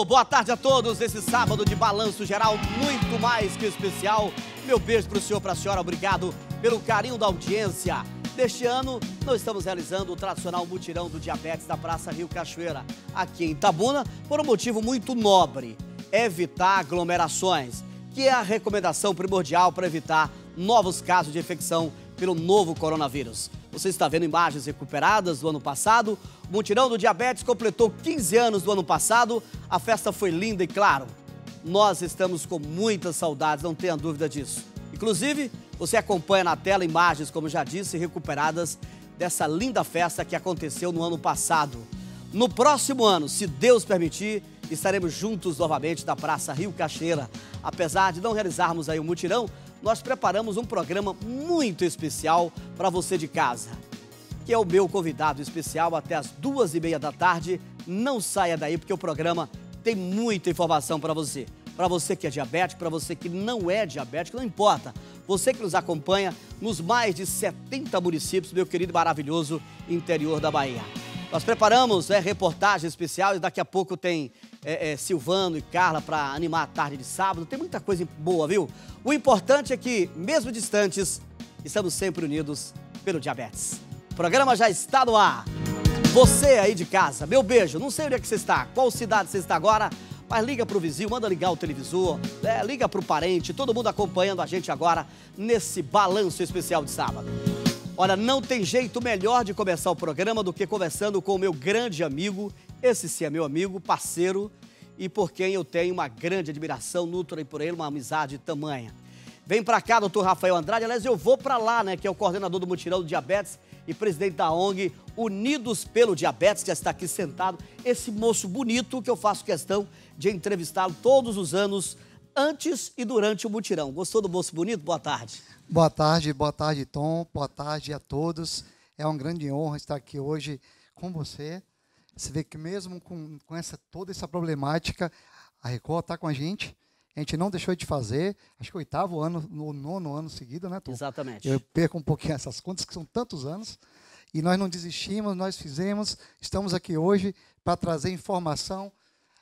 Boa tarde a todos. Esse sábado de balanço geral muito mais que especial. Meu beijo para o senhor, para a senhora. Obrigado pelo carinho da audiência. Deste ano, nós estamos realizando o tradicional mutirão do diabetes da Praça Rio Cachoeira, aqui em Itabuna, por um motivo muito nobre: evitar aglomerações, que é a recomendação primordial para evitar novos casos de infecção pelo novo coronavírus. Você está vendo imagens recuperadas do ano passado. O mutirão do diabetes completou 15 anos do ano passado. A festa foi linda e, claro, nós estamos com muitas saudades, não tenha dúvida disso. Inclusive, você acompanha na tela imagens, como já disse, recuperadas dessa linda festa que aconteceu no ano passado. No próximo ano, se Deus permitir, estaremos juntos novamente na Praça Rio Cachoeira. Apesar de não realizarmos aí o mutirão, nós preparamos um programa muito especial para você de casa, que é o meu convidado especial até as 2h30 da tarde. Não saia daí, porque o programa tem muita informação para você. Para você que é diabético, para você que não é diabético, não importa. Você que nos acompanha nos mais de 70 municípios, meu querido e maravilhoso interior da Bahia. Nós preparamos reportagens especiais, daqui a pouco tem Silvano e Carla para animar a tarde de sábado. Tem muita coisa boa, viu? O importante é que, mesmo distantes, estamos sempre unidos pelo diabetes. O programa já está no ar. Você aí de casa, meu beijo. Não sei onde é que você está, qual cidade você está agora, mas liga para o vizinho, manda ligar o televisor, liga para o parente, todo mundo acompanhando a gente agora nesse balanço especial de sábado. Olha, não tem jeito melhor de começar o programa do que conversando com o meu grande amigo. Esse sim é meu amigo, parceiro, e por quem eu tenho uma grande admiração, nutro por ele uma amizade tamanha. Vem pra cá, doutor Rafael Andrade. Aliás, eu vou pra lá, né, que é o coordenador do mutirão do diabetes e presidente da ONG Unidos pelo Diabetes, que já está aqui sentado. Esse moço bonito que eu faço questão de entrevistá-lo todos os anos, antes e durante o mutirão. Gostou do moço bonito? Boa tarde. Boa tarde, Tom. Boa tarde a todos. É uma grande honra estar aqui hoje com você. Você vê que mesmo com toda essa problemática, a Record está com a gente. A gente não deixou de fazer, acho que o 8º ano, no 9º ano seguido, né, Tom? Exatamente. Eu perco um pouquinho essas contas, que são tantos anos. E nós não desistimos, nós fizemos. Estamos aqui hoje para trazer informação,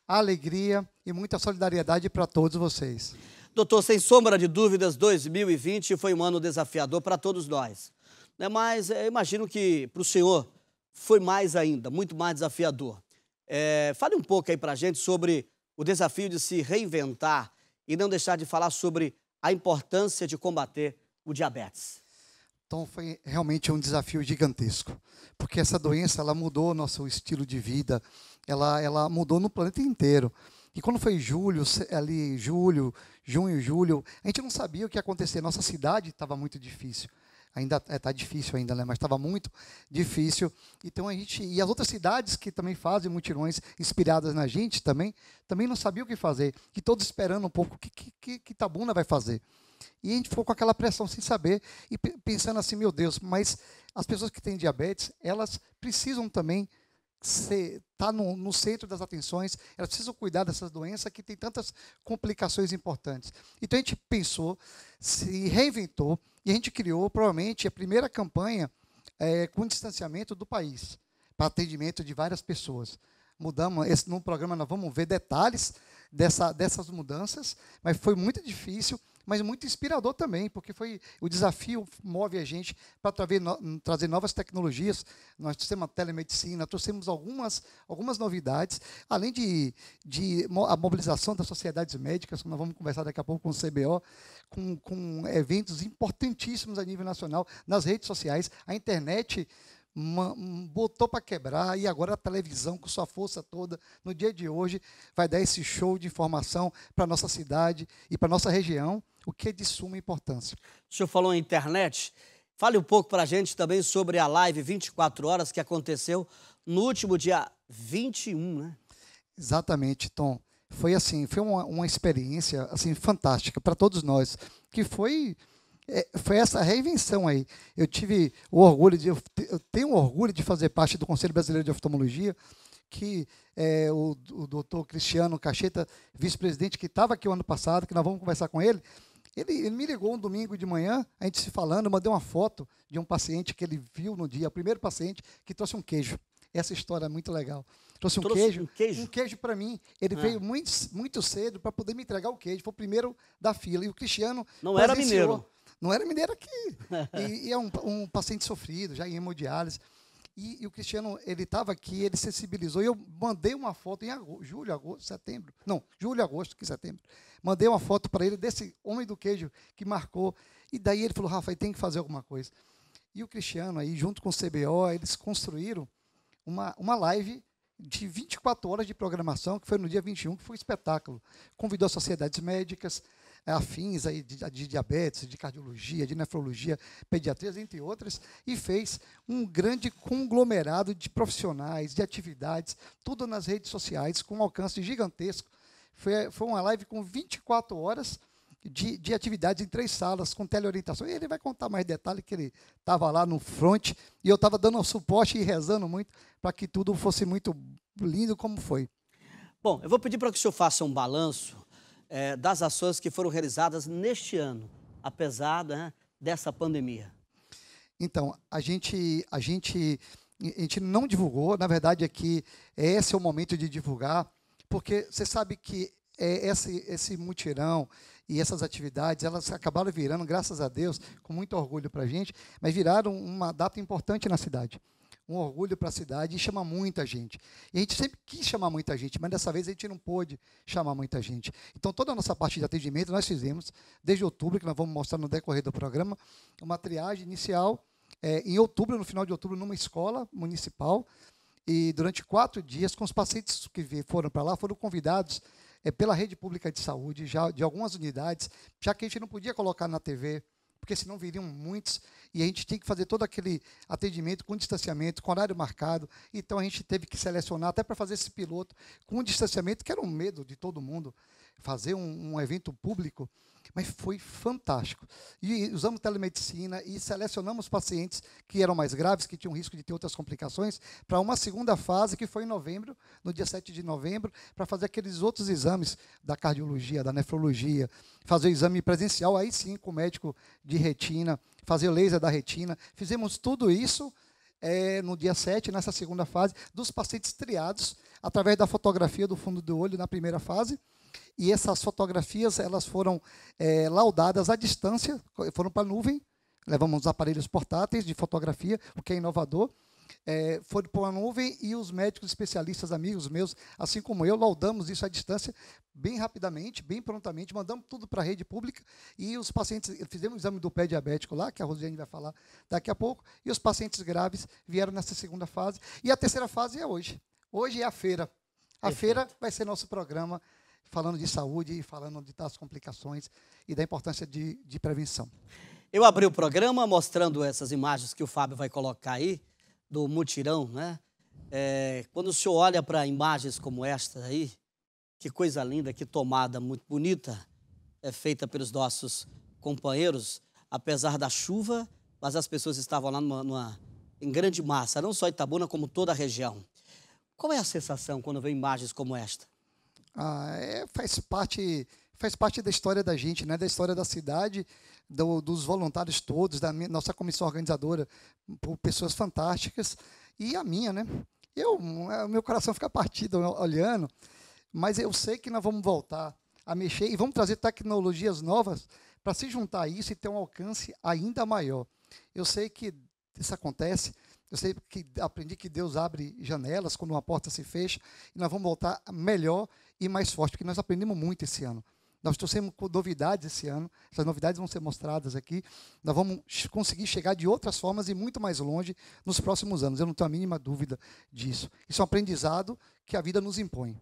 alegria e muita solidariedade para todos vocês. Doutor, sem sombra de dúvidas, 2020 foi um ano desafiador para todos nós. Mas eu imagino que para o senhor foi mais ainda, muito mais desafiador. Fale um pouco aí para a gente sobre o desafio de se reinventar e não deixar de falar sobre a importância de combater o diabetes. Então, foi realmente um desafio gigantesco, porque essa doença ela mudou nosso estilo de vida, ela mudou no planeta inteiro. E quando foi junho, julho, a gente não sabia o que ia acontecer. Nossa cidade estava muito difícil. Ainda está difícil ainda, né? Mas estava muito difícil. Então e as outras cidades que também fazem mutirões inspiradas na gente também não sabiam o que fazer. E todos esperando um pouco o que Itabuna vai fazer. E a gente ficou com aquela pressão sem saber e pensando assim, meu Deus, mas as pessoas que têm diabetes, elas precisam também estar no centro das atenções, elas precisam cuidar dessas doenças que têm tantas complicações importantes. Então a gente pensou, se reinventou e a gente criou provavelmente a primeira campanha com distanciamento do país, para atendimento de várias pessoas. Mudamos, no programa nós vamos ver detalhes dessas mudanças, mas foi muito difícil, mas muito inspirador também, porque o desafio move a gente para trazer novas tecnologias. Nós trouxemos a telemedicina, trouxemos algumas novidades, além de a mobilização das sociedades médicas, nós vamos conversar daqui a pouco com o CBO, com eventos importantíssimos a nível nacional, nas redes sociais, a internet botou para quebrar, e agora a televisão, com sua força toda, no dia de hoje, vai dar esse show de informação para a nossa cidade e para a nossa região, o que é de suma importância. O senhor falou em internet, fale um pouco para a gente também sobre a live 24 horas que aconteceu no último dia 21, né? Exatamente, Tom. Foi uma experiência assim, fantástica para todos nós, que foi essa reinvenção aí. Eu tive o orgulho eu tenho o orgulho de fazer parte do Conselho Brasileiro de Oftalmologia, que o doutor Cristiano Cacheta, vice-presidente, que estava aqui o ano passado, que nós vamos conversar com ele, ele me ligou um domingo de manhã, a gente se falando, eu mandei uma foto de um paciente que ele viu no dia, o primeiro paciente que trouxe um queijo. Essa história é muito legal. trouxe Trouxe um queijo? um queijo para mim. Ele veio muito cedo para poder me entregar o queijo. Foi o primeiro da fila. E o Cristiano Não era presenciou. mineiro. Não era mineiro aqui. E é um paciente sofrido, já em hemodiálise. E o Cristiano, ele estava aqui, ele sensibilizou. E eu mandei uma foto em julho, agosto, setembro. Não, julho, agosto, que setembro. Mandei uma foto para ele desse homem do queijo que marcou. E daí ele falou, Rafa, tem que fazer alguma coisa. E o Cristiano, aí, junto com o CBO, eles construíram uma live de 24 horas de programação, que foi no dia 21, que foi um espetáculo. Convidou sociedades médicas, afins aí de diabetes, de cardiologia, de nefrologia, pediatria, entre outras, e fez um grande conglomerado de profissionais, de atividades, tudo nas redes sociais, com um alcance gigantesco. Foi uma live com 24 horas de atividades em 3 salas, com teleorientação. E ele vai contar mais detalhes, que ele estava lá no front, e eu estava dando um suporte e rezando muito para que tudo fosse muito lindo como foi. Bom, eu vou pedir para que o senhor faça um balanço das ações que foram realizadas neste ano, apesar, né, dessa pandemia. Então, a gente não divulgou, na verdade aqui esse é o momento de divulgar, porque você sabe que esse mutirão e essas atividades, elas acabaram virando, graças a Deus, com muito orgulho para a gente, mas viraram uma data importante na cidade. Um orgulho para a cidade e chama muita gente. E a gente sempre quis chamar muita gente, mas dessa vez a gente não pôde chamar muita gente. Então, toda a nossa parte de atendimento nós fizemos, desde outubro, que nós vamos mostrar no decorrer do programa, uma triagem inicial, em outubro, no final de outubro, numa escola municipal, e durante 4 dias, com os pacientes que foram para lá, foram convidados pela rede pública de saúde, já de algumas unidades, já que a gente não podia colocar na TV, porque senão viriam muitos, e a gente tinha que fazer todo aquele atendimento com distanciamento, com horário marcado. Então a gente teve que selecionar, até para fazer esse piloto, com distanciamento, que era um medo de todo mundo, fazer um evento público, mas foi fantástico. E usamos telemedicina e selecionamos pacientes que eram mais graves, que tinham risco de ter outras complicações, para uma segunda fase, que foi em novembro, no dia 7 de novembro, para fazer aqueles outros exames da cardiologia, da nefrologia, fazer o exame presencial, aí sim, com o médico de retina, fazer o laser da retina. Fizemos tudo isso no dia 7, nessa segunda fase, dos pacientes triados, através da fotografia do fundo do olho na primeira fase. E essas fotografias, elas foram laudadas à distância, foram para a nuvem, levamos aparelhos portáteis de fotografia, o que é inovador, foram para a nuvem, e os médicos especialistas, amigos meus, assim como eu, laudamos isso à distância, bem rapidamente, bem prontamente, mandamos tudo para a rede pública, e os pacientes, fizemos o exame do pé diabético lá, que a Rosiane vai falar daqui a pouco, e os pacientes graves vieram nessa segunda fase, e a terceira fase é hoje. Hoje é a feira. A feira vai ser nosso programa, falando de saúde e falando das complicações e da importância de prevenção. Eu abri o programa mostrando essas imagens que o Fábio vai colocar aí, do mutirão, né? Quando o senhor olha para imagens como esta aí, que coisa linda, que tomada muito bonita, feita pelos nossos companheiros, apesar da chuva, mas as pessoas estavam lá em grande massa, não só Itabuna, como toda a região. Qual é a sensação quando vê imagens como esta? Faz parte da história da gente, né? Da história da cidade, dos voluntários todos, da nossa comissão organizadora, por pessoas fantásticas, e a minha, né? Meu coração fica partido olhando, mas eu sei que nós vamos voltar a mexer e vamos trazer tecnologias novas para se juntar a isso e ter um alcance ainda maior. Eu sei que isso acontece. Eu sei que aprendi que Deus abre janelas quando uma porta se fecha, e nós vamos voltar melhor e mais forte, porque nós aprendemos muito esse ano. Nós trouxemos novidades esse ano, essas novidades vão ser mostradas aqui, nós vamos conseguir chegar de outras formas e muito mais longe nos próximos anos, eu não tenho a mínima dúvida disso. Isso é um aprendizado que a vida nos impõe.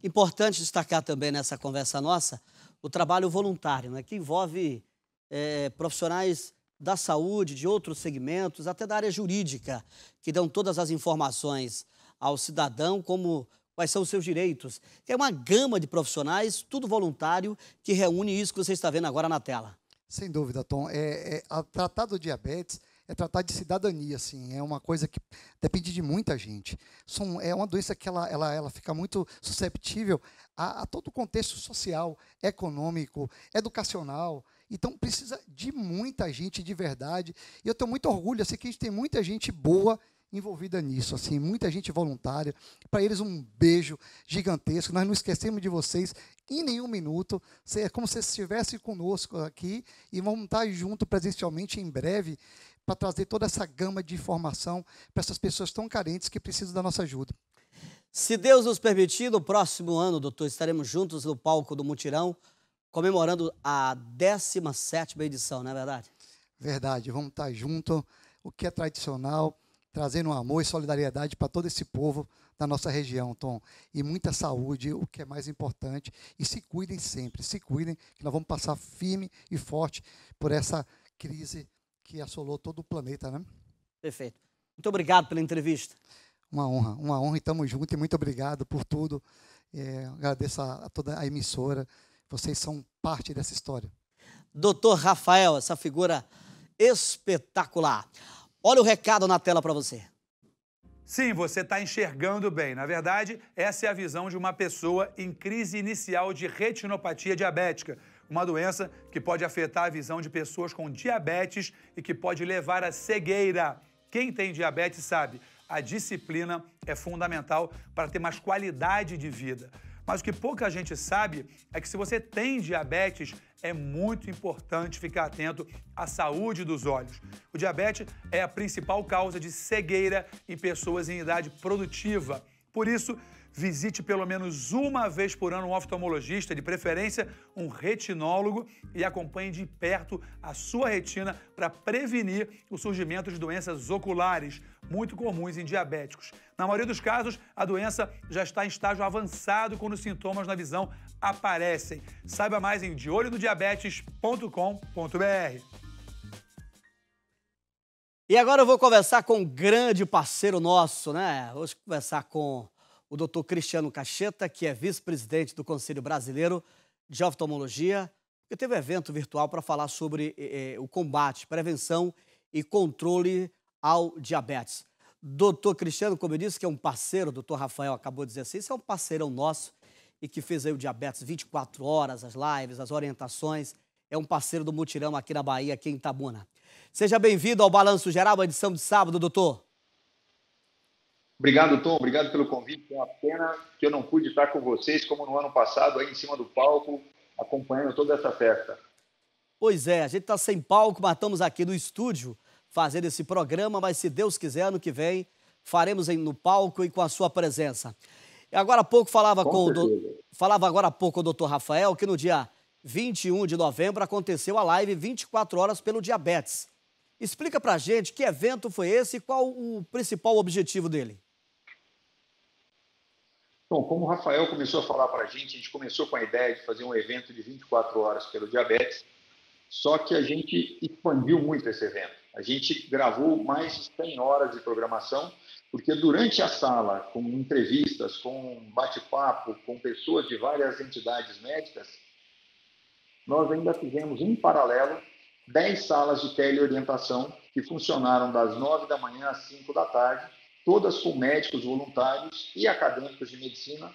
Importante destacar também nessa conversa nossa o trabalho voluntário, né, que envolve profissionais da saúde, de outros segmentos, até da área jurídica, que dão todas as informações ao cidadão, como quais são os seus direitos. É uma gama de profissionais, tudo voluntário, que reúne isso que você está vendo agora na tela. Sem dúvida, Tom. Tratar do diabetes é tratar de cidadania, assim, é uma coisa que depende de muita gente. É uma doença que ela fica muito susceptível a todo o contexto social, econômico, educacional. Então, precisa de muita gente de verdade. E eu tenho muito orgulho, assim, que a gente tem muita gente boa envolvida nisso, assim, muita gente voluntária. Para eles um beijo gigantesco. Nós não esquecemos de vocês em nenhum minuto. É como se estivesse conosco aqui e vamos estar junto presencialmente em breve para trazer toda essa gama de informação para essas pessoas tão carentes que precisam da nossa ajuda. Se Deus nos permitir, no próximo ano, doutor, estaremos juntos no palco do Mutirão, comemorando a 17ª edição, não é verdade? Verdade, vamos estar juntos, o que é tradicional, trazendo amor e solidariedade para todo esse povo da nossa região, Tom. E muita saúde, o que é mais importante. E se cuidem sempre, se cuidem, que nós vamos passar firme e forte por essa crise que assolou todo o planeta, né? Perfeito. Muito obrigado pela entrevista. Uma honra e estamos juntos. E muito obrigado por tudo. Agradeço a toda a emissora. Vocês são parte dessa história. Doutor Rafael, essa figura espetacular. Olha o recado na tela para você. Sim, você está enxergando bem. Na verdade, essa é a visão de uma pessoa em crise inicial de retinopatia diabética, uma doença que pode afetar a visão de pessoas com diabetes e que pode levar à cegueira. Quem tem diabetes sabe, a disciplina é fundamental para ter mais qualidade de vida. Mas o que pouca gente sabe é que se você tem diabetes, é muito importante ficar atento à saúde dos olhos. O diabetes é a principal causa de cegueira em pessoas em idade produtiva. Por isso, visite pelo menos uma vez por ano um oftalmologista, de preferência um retinólogo, e acompanhe de perto a sua retina para prevenir o surgimento de doenças oculares, muito comuns em diabéticos. Na maioria dos casos, a doença já está em estágio avançado quando os sintomas na visão aparecem. Saiba mais em deolhododiabetes.com.br. E agora eu vou conversar com um grande parceiro nosso, né? Vou conversar com o doutor Cristiano Cacheta, que é vice-presidente do Conselho Brasileiro de Oftalmologia, que teve um evento virtual para falar sobre o combate, prevenção e controle ao diabetes. Doutor Cristiano, como eu disse, que é um parceiro, o doutor Rafael acabou de dizer assim, isso é um parceirão nosso e que fez aí o diabetes 24 horas, as lives, as orientações, é um parceiro do Mutirão aqui na Bahia, aqui em Itabuna. Seja bem-vindo ao Balanço Geral, a edição de sábado, doutor. Obrigado, Tom. Obrigado pelo convite. É uma pena que eu não pude estar com vocês, como no ano passado, aí em cima do palco, acompanhando toda essa festa. Pois é, a gente está sem palco, mas estamos aqui no estúdio fazendo esse programa, mas se Deus quiser, ano que vem, faremos no palco e com a sua presença. E agora há pouco falava agora há pouco o doutor Rafael que no dia 21 de novembro aconteceu a live 24 horas pelo diabetes. Explica pra gente que evento foi esse e qual o principal objetivo dele. Bom, como o Rafael começou a falar para a gente começou com a ideia de fazer um evento de 24 horas pelo diabetes, só que a gente expandiu muito esse evento. A gente gravou mais de 100 horas de programação, porque durante a sala, com entrevistas, com bate-papo, com pessoas de várias entidades médicas, nós ainda fizemos em paralelo 10 salas de teleorientação que funcionaram das 9 da manhã às 5 da tarde, todas com médicos voluntários e acadêmicos de medicina,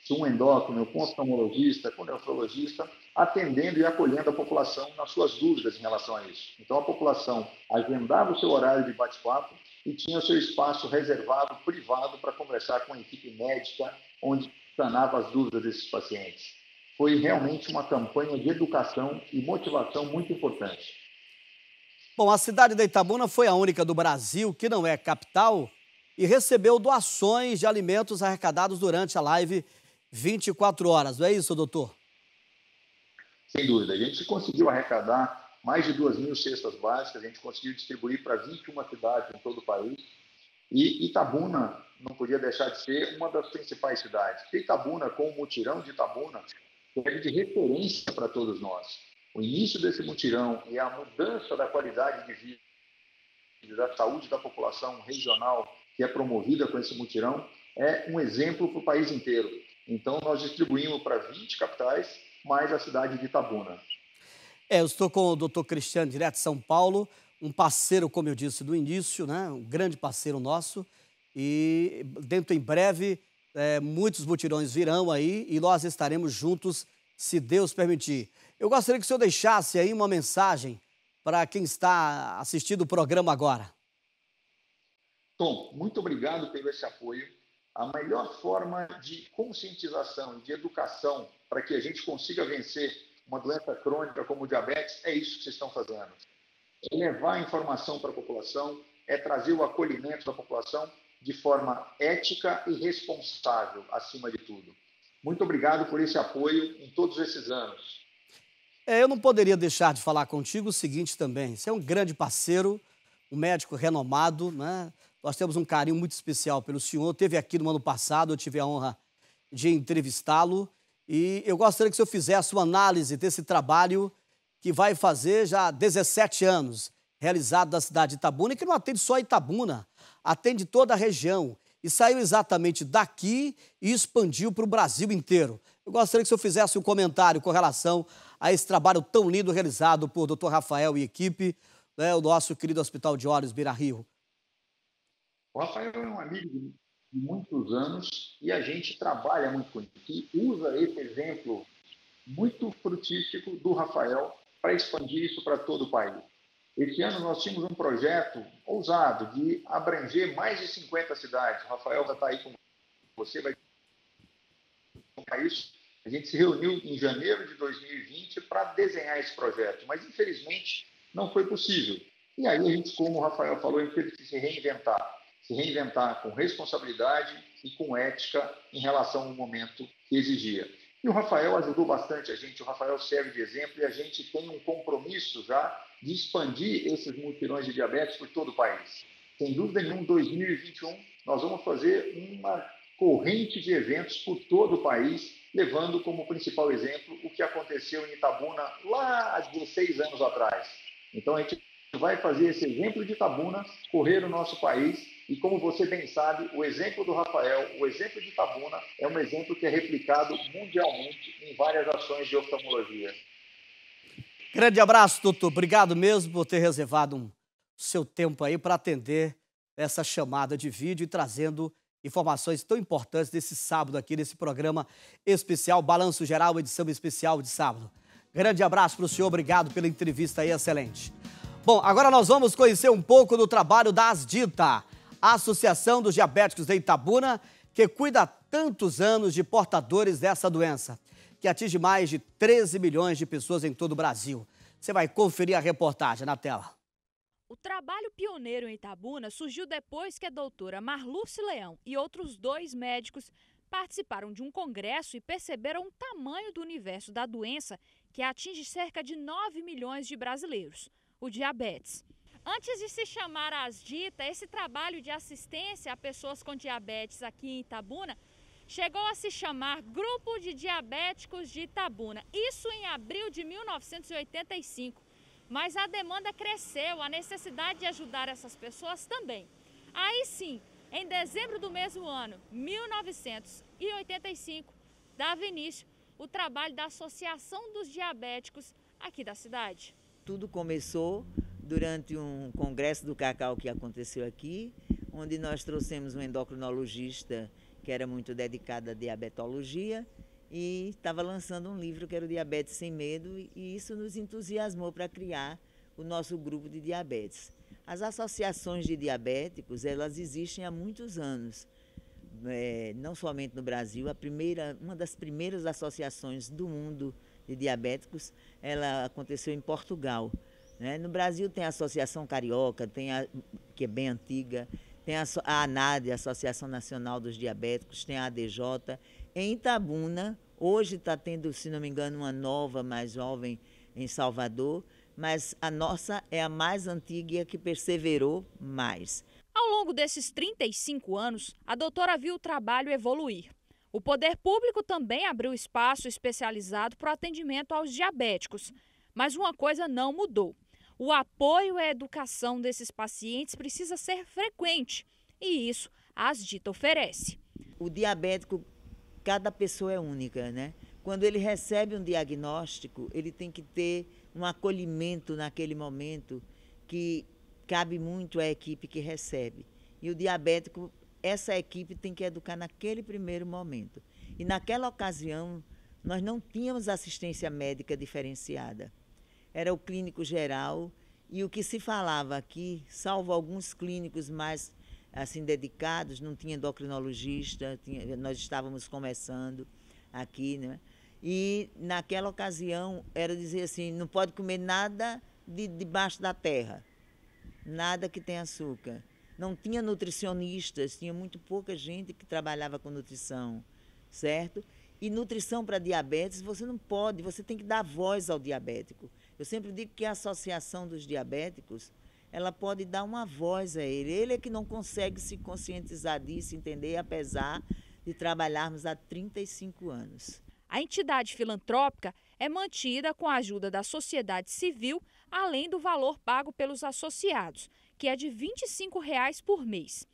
com endócrino, com oftalmologista, com nefrologista, atendendo e acolhendo a população nas suas dúvidas em relação a isso. Então, a população agendava o seu horário de bate-papo e tinha o seu espaço reservado, privado, para conversar com a equipe médica, onde sanava as dúvidas desses pacientes. Foi realmente uma campanha de educação e motivação muito importante. Bom, a cidade de Itabuna foi a única do Brasil que não é capital e recebeu doações de alimentos arrecadados durante a live 24 horas. Não é isso, doutor? Sem dúvida. A gente conseguiu arrecadar mais de 2.000 cestas básicas, a gente conseguiu distribuir para 21 cidades em todo o país. E Itabuna não podia deixar de ser uma das principais cidades. Porque Itabuna, com o Mutirão de Itabuna, serve de referência para todos nós. O início desse mutirão e a mudança da qualidade de vida, da saúde da população regional que é promovida com esse mutirão, é um exemplo para o país inteiro. Então, nós distribuímos para 20 capitais, mais a cidade de Itabuna. Eu estou com o doutor Cristiano, direto de São Paulo, um parceiro, como eu disse do início, né? Um grande parceiro nosso. E dentro em breve, muitos mutirões virão aí e nós estaremos juntos, se Deus permitir. Eu gostaria que o senhor deixasse aí uma mensagem para quem está assistindo o programa agora. Tom, muito obrigado pelo esse apoio. A melhor forma de conscientização e de educação para que a gente consiga vencer uma doença crônica como o diabetes é isso que vocês estão fazendo. É levar a informação para a população, é trazer o acolhimento da população de forma ética e responsável, acima de tudo. Muito obrigado por esse apoio em todos esses anos. Eu não poderia deixar de falar contigo o seguinte também. Você é um grande parceiro, um médico renomado, né? Nós temos um carinho muito especial pelo senhor. Esteve aqui no ano passado, eu tive a honra de entrevistá-lo. E eu gostaria que o senhor fizesse uma análise desse trabalho que vai fazer já 17 anos, realizado na cidade de Itabuna, e que não atende só Itabuna, atende toda a região. E saiu exatamente daqui e expandiu para o Brasil inteiro. Eu gostaria que o senhor fizesse um comentário com relação a esse trabalho tão lindo realizado por Dr. Rafael e equipe, né, o nosso querido Hospital de Olhos Beira-Rio. O Rafael é um amigo de muitos anos e a gente trabalha muito com ele, que usa esse exemplo muito frutífero do Rafael para expandir isso para todo o país. Esse ano nós tínhamos um projeto ousado de abranger mais de 50 cidades. O Rafael vai estar aí com você, vai isso. A gente se reuniu em janeiro de 2020 para desenhar esse projeto, mas infelizmente não foi possível. E aí a gente, como o Rafael falou, a gente teve que se reinventar com responsabilidade e com ética em relação ao momento que exigia. E o Rafael ajudou bastante a gente, o Rafael serve de exemplo e a gente tem um compromisso já de expandir esses mutirões de diabetes por todo o país. Sem dúvida nenhuma, em 2021, nós vamos fazer uma corrente de eventos por todo o país, levando como principal exemplo o que aconteceu em Itabuna lá há 16 anos atrás. Então, a gente vai fazer esse exemplo de Itabuna correr no nosso país e, como você bem sabe, o exemplo do Rafael, o exemplo de Itabuna é um exemplo que é replicado mundialmente em várias ações de oftalmologia. Grande abraço, doutor. Obrigado mesmo por ter reservado o seu tempo aí para atender essa chamada de vídeo e trazendo informações tão importantes desse sábado aqui, nesse programa especial, Balanço Geral, edição especial de sábado. Grande abraço para o senhor, obrigado pela entrevista aí, excelente. Bom, agora nós vamos conhecer um pouco do trabalho da Asdita, a Associação dos Diabéticos de Itabuna, que cuida há tantos anos de portadores dessa doença, que atinge mais de 13 milhões de pessoas em todo o Brasil. Você vai conferir a reportagem na tela. O trabalho pioneiro em Itabuna surgiu depois que a doutora Marluce Leão e outros 2 médicos participaram de um congresso e perceberam o tamanho do universo da doença que atinge cerca de 9 milhões de brasileiros, o diabetes. Antes de se chamar Asdita, esse trabalho de assistência a pessoas com diabetes aqui em Itabuna chegou a se chamar Grupo de Diabéticos de Itabuna, isso em abril de 1985. Mas a demanda cresceu, a necessidade de ajudar essas pessoas também. Aí sim, em dezembro do mesmo ano, 1985, dava início o trabalho da Associação dos Diabéticos aqui da cidade. Tudo começou durante um congresso do Cacau que aconteceu aqui, onde nós trouxemos um endocrinologista que era muito dedicado à diabetologia, e estava lançando um livro que era o Diabetes Sem Medo, e isso nos entusiasmou para criar o nosso grupo de diabetes. As associações de diabéticos, elas existem há muitos anos, não somente no Brasil. Uma das primeiras associações do mundo de diabéticos, ela aconteceu em Portugal, né? No Brasil tem a Associação Carioca, que é bem antiga, tem a ANAD, a Associação Nacional dos Diabéticos, tem a ADJ. Em Itabuna, hoje está tendo, se não me engano, uma nova, mais jovem, em Salvador, mas a nossa é a mais antiga e a que perseverou mais. Ao longo desses 35 anos, a doutora viu o trabalho evoluir. O poder público também abriu espaço especializado para o atendimento aos diabéticos. Mas uma coisa não mudou. O apoio e a educação desses pacientes precisa ser frequente, e isso a Asdita oferece. O diabético, cada pessoa é única, né? Quando ele recebe um diagnóstico, ele tem que ter um acolhimento naquele momento que cabe muito à equipe que recebe. E o diabético, essa equipe tem que educar naquele primeiro momento. E naquela ocasião, nós não tínhamos assistência médica diferenciada. Era o clínico geral, e o que se falava aqui, salvo alguns clínicos mais assim, dedicados, não tinha endocrinologista, nós estávamos começando aqui, né? E naquela ocasião era dizer assim, não pode comer nada debaixo da terra, nada que tenha açúcar. Não tinha nutricionistas, tinha muito pouca gente que trabalhava com nutrição, certo? E nutrição para diabetes, você não pode, você tem que dar voz ao diabético. Eu sempre digo que a associação dos diabéticos, ela pode dar uma voz a ele. Ele é que não consegue se conscientizar disso, entender, apesar de trabalharmos há 35 anos. A entidade filantrópica é mantida com a ajuda da sociedade civil, além do valor pago pelos associados, que é de R$ 25 por mês.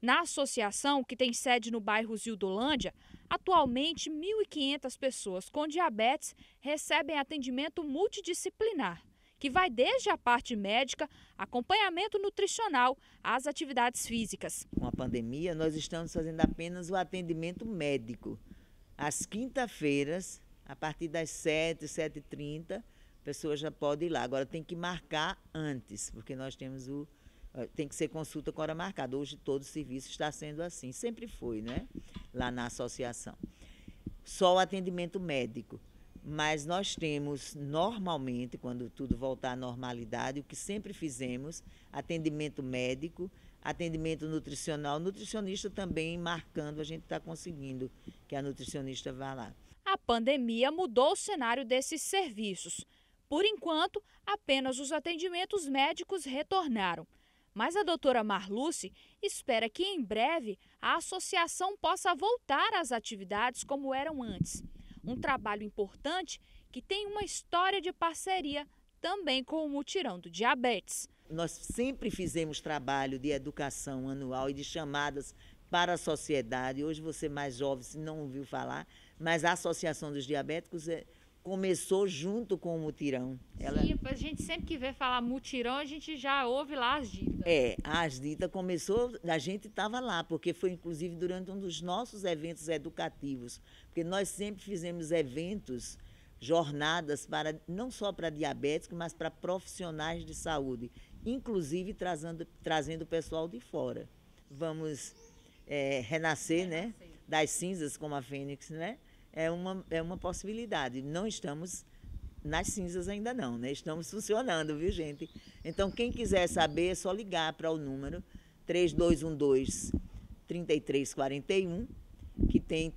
Na associação, que tem sede no bairro Zildolândia, atualmente 1.500 pessoas com diabetes recebem atendimento multidisciplinar, que vai desde a parte médica, acompanhamento nutricional, às atividades físicas. Com a pandemia, nós estamos fazendo apenas o atendimento médico. Às quinta-feiras, a partir das 7h30, a pessoa já pode ir lá. Agora tem que marcar antes, porque nós temos tem que ser consulta com hora marcada. Hoje todo o serviço está sendo assim, sempre foi, né? Lá na associação. Só o atendimento médico. Mas nós temos, normalmente, quando tudo voltar à normalidade, o que sempre fizemos, atendimento médico, atendimento nutricional, nutricionista também marcando, a gente está conseguindo que a nutricionista vá lá. A pandemia mudou o cenário desses serviços. Por enquanto, apenas os atendimentos médicos retornaram. Mas a doutora Marluce espera que em breve a associação possa voltar às atividades como eram antes. Um trabalho importante que tem uma história de parceria também com o Mutirão do Diabetes. Nós sempre fizemos trabalho de educação anual e de chamadas para a sociedade. Hoje você mais jovem, se não ouviu falar, mas a Associação dos Diabéticos começou junto com o Mutirão. Sim, a gente sempre que vê falar Mutirão, a gente já ouve lá as ditas. A Asdita começou, a gente estava lá, porque foi inclusive durante um dos nossos eventos educativos, porque nós sempre fizemos eventos, jornadas, não só para diabéticos, mas para profissionais de saúde, inclusive trazendo o pessoal de fora. Vamos renascer, né? Das cinzas, como a Fênix, né? É uma possibilidade. Não estamos nas cinzas ainda não, né? Estamos funcionando, viu, gente? Então, quem quiser saber, é só ligar para o número 3212-3341, que tem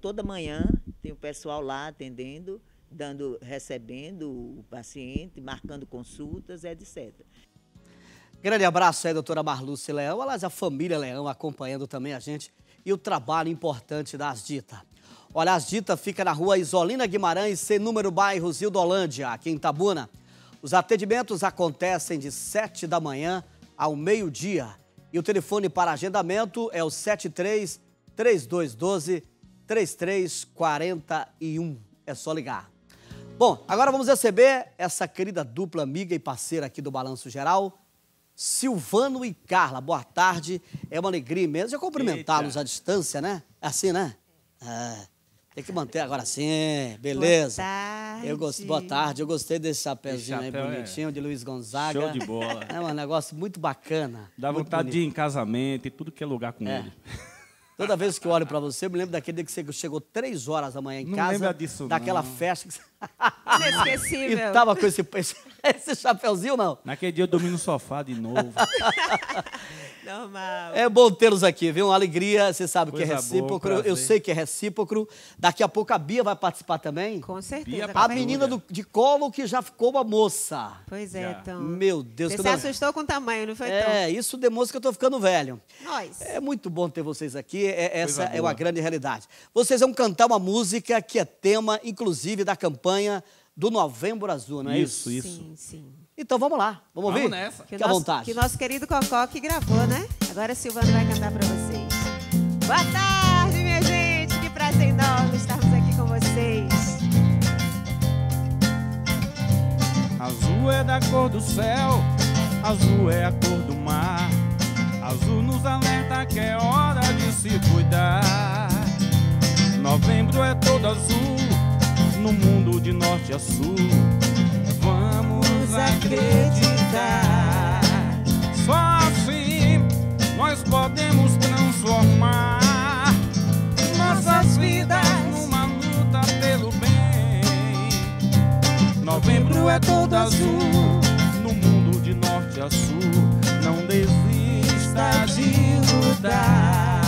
toda manhã, tem o pessoal lá atendendo, recebendo o paciente, marcando consultas, etc. Grande abraço aí, doutora Marluce Leão, aliás, a família Leão acompanhando também a gente e o trabalho importante da Asdita. Olha, a Asdita fica na rua Isolina Guimarães, sem número, bairro Zildolândia, aqui em Itabuna. Os atendimentos acontecem de 7 da manhã ao meio-dia. E o telefone para agendamento é o 73-3212-3341. É só ligar. Bom, agora vamos receber essa querida dupla amiga e parceira aqui do Balanço Geral, Silvano e Carla. Boa tarde, é uma alegria imensa. Já cumprimentá-los à distância, né? Assim, né? Tem que manter agora sim, beleza. Boa tarde, eu gostei desse chapéuzinho aí bonitinho, de Luiz Gonzaga. Show de bola. É um negócio muito bacana. Dá vontade de ir em casamento e tudo que é lugar com ele. Toda vez que eu olho pra você, eu me lembro daquele dia que você chegou 3 horas da manhã em casa. Não lembra disso, daquela não. festa. Inesquecível. E tava com esse chapéuzinho, não? Naquele dia eu dormi no sofá de novo. Normal. É bom tê-los aqui, viu? Uma alegria, você sabe que é Coisa recíproco. boa, Eu sei que é recíproco. Daqui a pouco a Bia vai participar também. Com certeza. Bia A menina de colo que já ficou uma moça. Pois é, Já. Tom. Meu Deus. Você que se eu- assustou com o tamanho, não foi, Tom? Isso demonstra que eu tô ficando velho. Nós. É muito bom ter vocês aqui, essa Coisa é uma boa. grande realidade. Vocês vão cantar uma música que é tema, inclusive, da campanha do Novembro Azul, não é isso? Isso. Sim, sim. Então vamos lá, vamos ouvir? nessa. Fique à vontade. Que o nosso querido Cocó que gravou, né? Agora a Silvana vai cantar pra vocês. Boa tarde, minha gente. Que prazer enorme estarmos aqui com vocês. Azul é da cor do céu, azul é a cor do mar. Azul nos alerta que é hora de se cuidar. Novembro é todo azul, no mundo de norte a sul. Vamos acreditar. Só assim nós podemos Novembro é todo azul, no mundo de norte a sul. Não desista de lutar.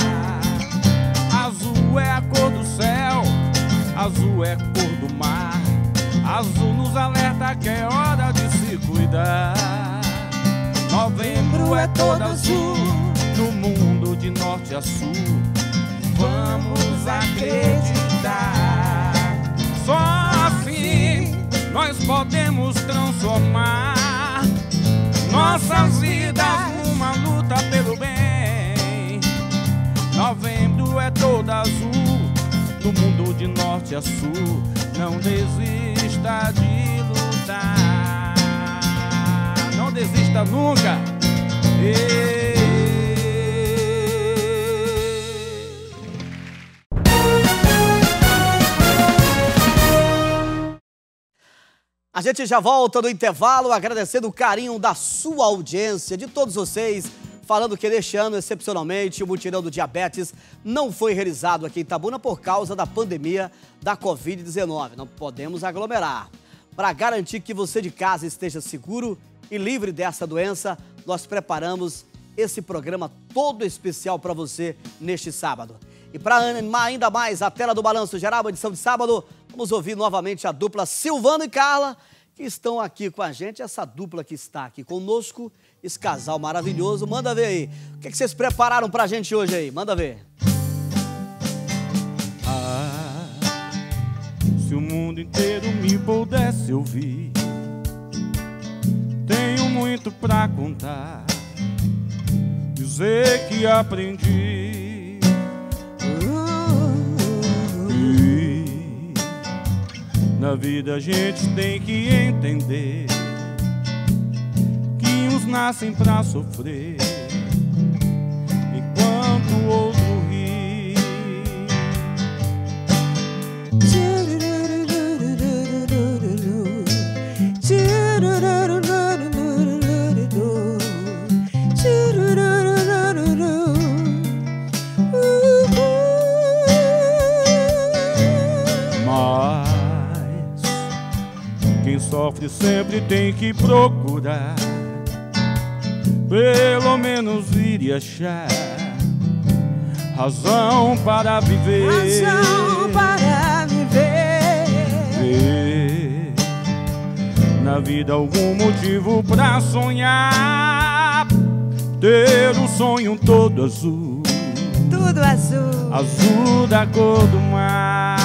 Azul é a cor do céu, azul é a cor do mar. Azul nos alerta que é hora de se cuidar. Novembro é todo azul, no mundo de norte a sul. Vamos acreditar. Só assim nós podemos transformar nossas vidas numa luta pelo bem. Novembro é todo azul, no mundo de norte a sul. Não desista de lutar. Não desista nunca. A gente já volta do intervalo, agradecendo o carinho da sua audiência, de todos vocês, falando que neste ano, excepcionalmente, o Mutirão do Diabetes não foi realizado aqui em Itabuna por causa da pandemia da Covid-19. Não podemos aglomerar. Para garantir que você de casa esteja seguro e livre dessa doença, nós preparamos esse programa todo especial para você neste sábado. E para animar ainda mais a tela do Balanço Geral, edição de sábado, vamos ouvir novamente a dupla Silvano e Carla, que estão aqui com a gente, essa dupla que está aqui conosco, esse casal maravilhoso. Manda ver aí, o que vocês prepararam pra gente hoje aí? Manda ver. Se o mundo inteiro me pudesse ouvir, tenho muito pra contar, dizer que aprendi. Na vida a gente tem que entender que uns nascem pra sofrer, enquanto o outro ri. Quem sofre sempre tem que procurar, pelo menos ir e achar razão para viver. Razão para viver. Ver na vida algum motivo pra sonhar, ter um sonho todo azul. Tudo azul. Azul da cor do mar.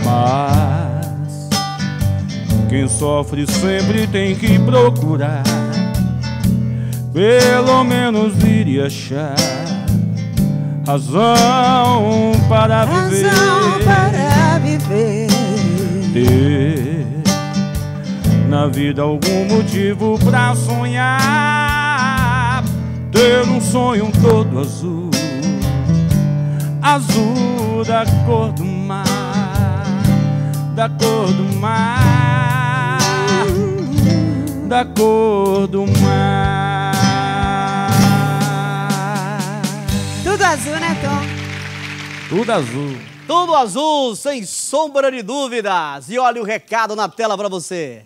Mas quem sofre sempre tem que procurar, pelo menos ir e achar razão para viver. Razão para viver. Ter na vida algum motivo pra sonhar, ter um sonho todo azul. Azul da cor do mar, da cor do mar, da cor do mar. Tudo azul, né, Tom? Tudo azul. Tudo azul, sem sombra de dúvidas. E olha o recado na tela para você.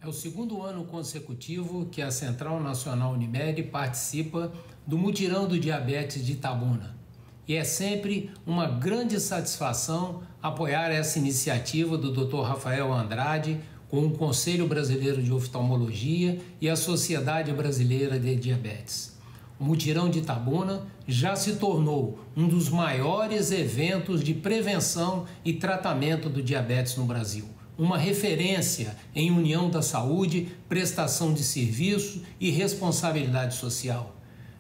É o segundo ano consecutivo que a Central Nacional Unimed participa do Mutirão do Diabetes de Itabuna. E é sempre uma grande satisfação apoiar essa iniciativa do Dr. Rafael Andrade com o Conselho Brasileiro de Oftalmologia e a Sociedade Brasileira de Diabetes. O Mutirão de Itabuna já se tornou um dos maiores eventos de prevenção e tratamento do diabetes no Brasil. Uma referência em união da saúde, prestação de serviço e responsabilidade social.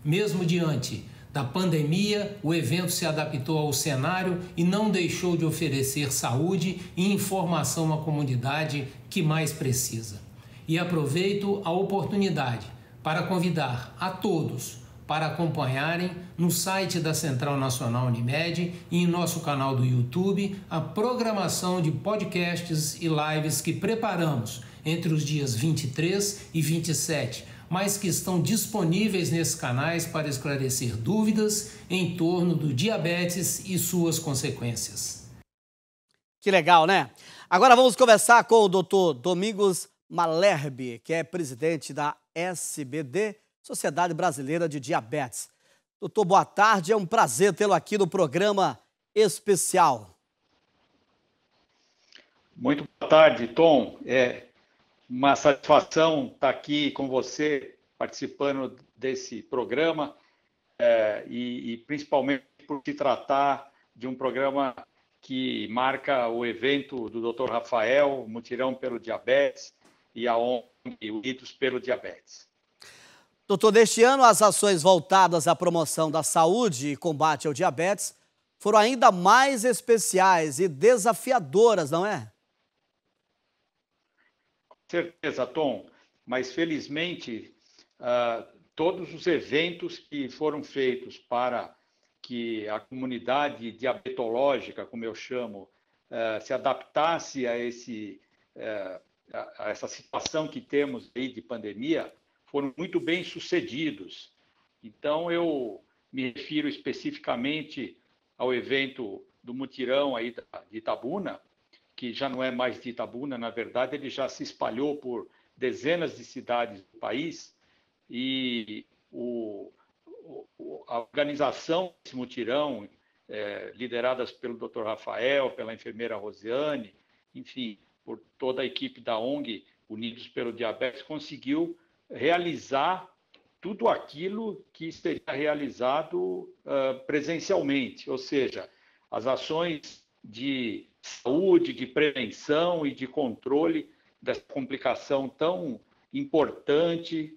Mesmo diante da pandemia, o evento se adaptou ao cenário e não deixou de oferecer saúde e informação à comunidade que mais precisa. E aproveito a oportunidade para convidar a todos para acompanharem no site da Central Nacional Unimed e em nosso canal do YouTube a programação de podcasts e lives que preparamos entre os dias 23 e 27, mas que estão disponíveis nesses canais para esclarecer dúvidas em torno do diabetes e suas consequências. Que legal, né? Agora vamos conversar com o Dr. Domingos Malherbe, que é presidente da SBD, Sociedade Brasileira de Diabetes. Doutor, boa tarde, é um prazer tê-lo aqui no programa especial. Muito boa tarde, Tom. É uma satisfação estar aqui com você, participando desse programa, e principalmente por se tratar de um programa que marca o evento do Dr. Rafael, Mutirão pelo Diabetes, e a ONG Unidos pelo Diabetes. Doutor, neste ano as ações voltadas à promoção da saúde e combate ao diabetes foram ainda mais especiais e desafiadoras, não é? Com certeza, Tom, mas felizmente todos os eventos que foram feitos para que a comunidade diabetológica, como eu chamo, se adaptasse a essa situação que temos aí de pandemia, foram muito bem sucedidos. Então, eu me refiro especificamente ao evento do Mutirão aí de Itabuna, que já não é mais de Itabuna, na verdade, ele já se espalhou por dezenas de cidades do país, e a organização desse mutirão, lideradas pelo Dr. Rafael, pela enfermeira Rosiane, enfim, por toda a equipe da ONG Unidos pelo Diabetes, conseguiu realizar tudo aquilo que seria realizado presencialmente, ou seja, as ações de saúde, de prevenção e de controle dessa complicação tão importante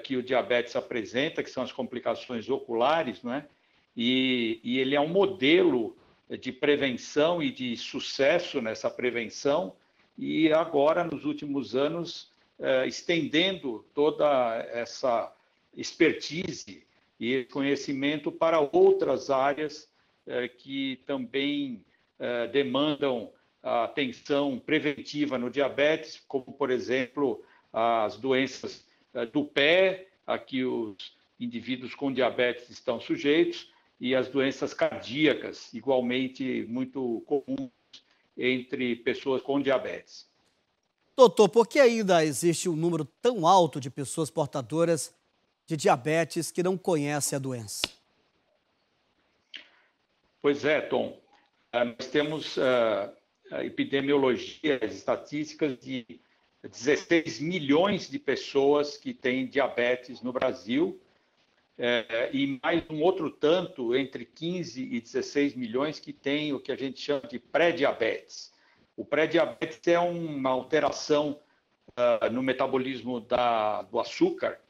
que o diabetes apresenta, que são as complicações oculares, não é? E ele é um modelo de prevenção e de sucesso nessa prevenção, e agora, nos últimos anos, estendendo toda essa expertise e conhecimento para outras áreas que também demandam a atenção preventiva no diabetes, como, por exemplo, as doenças do pé, a que os indivíduos com diabetes estão sujeitos, e as doenças cardíacas, igualmente muito comuns entre pessoas com diabetes. Doutor, por que ainda existe um número tão alto de pessoas portadoras de diabetes que não conhecem a doença? Pois é, Tom. Nós temos epidemiologias, estatísticas de 16 milhões de pessoas que têm diabetes no Brasil, e mais um outro tanto, entre 15 e 16 milhões, que têm o que a gente chama de pré-diabetes. O pré-diabetes é uma alteração no metabolismo do açúcar,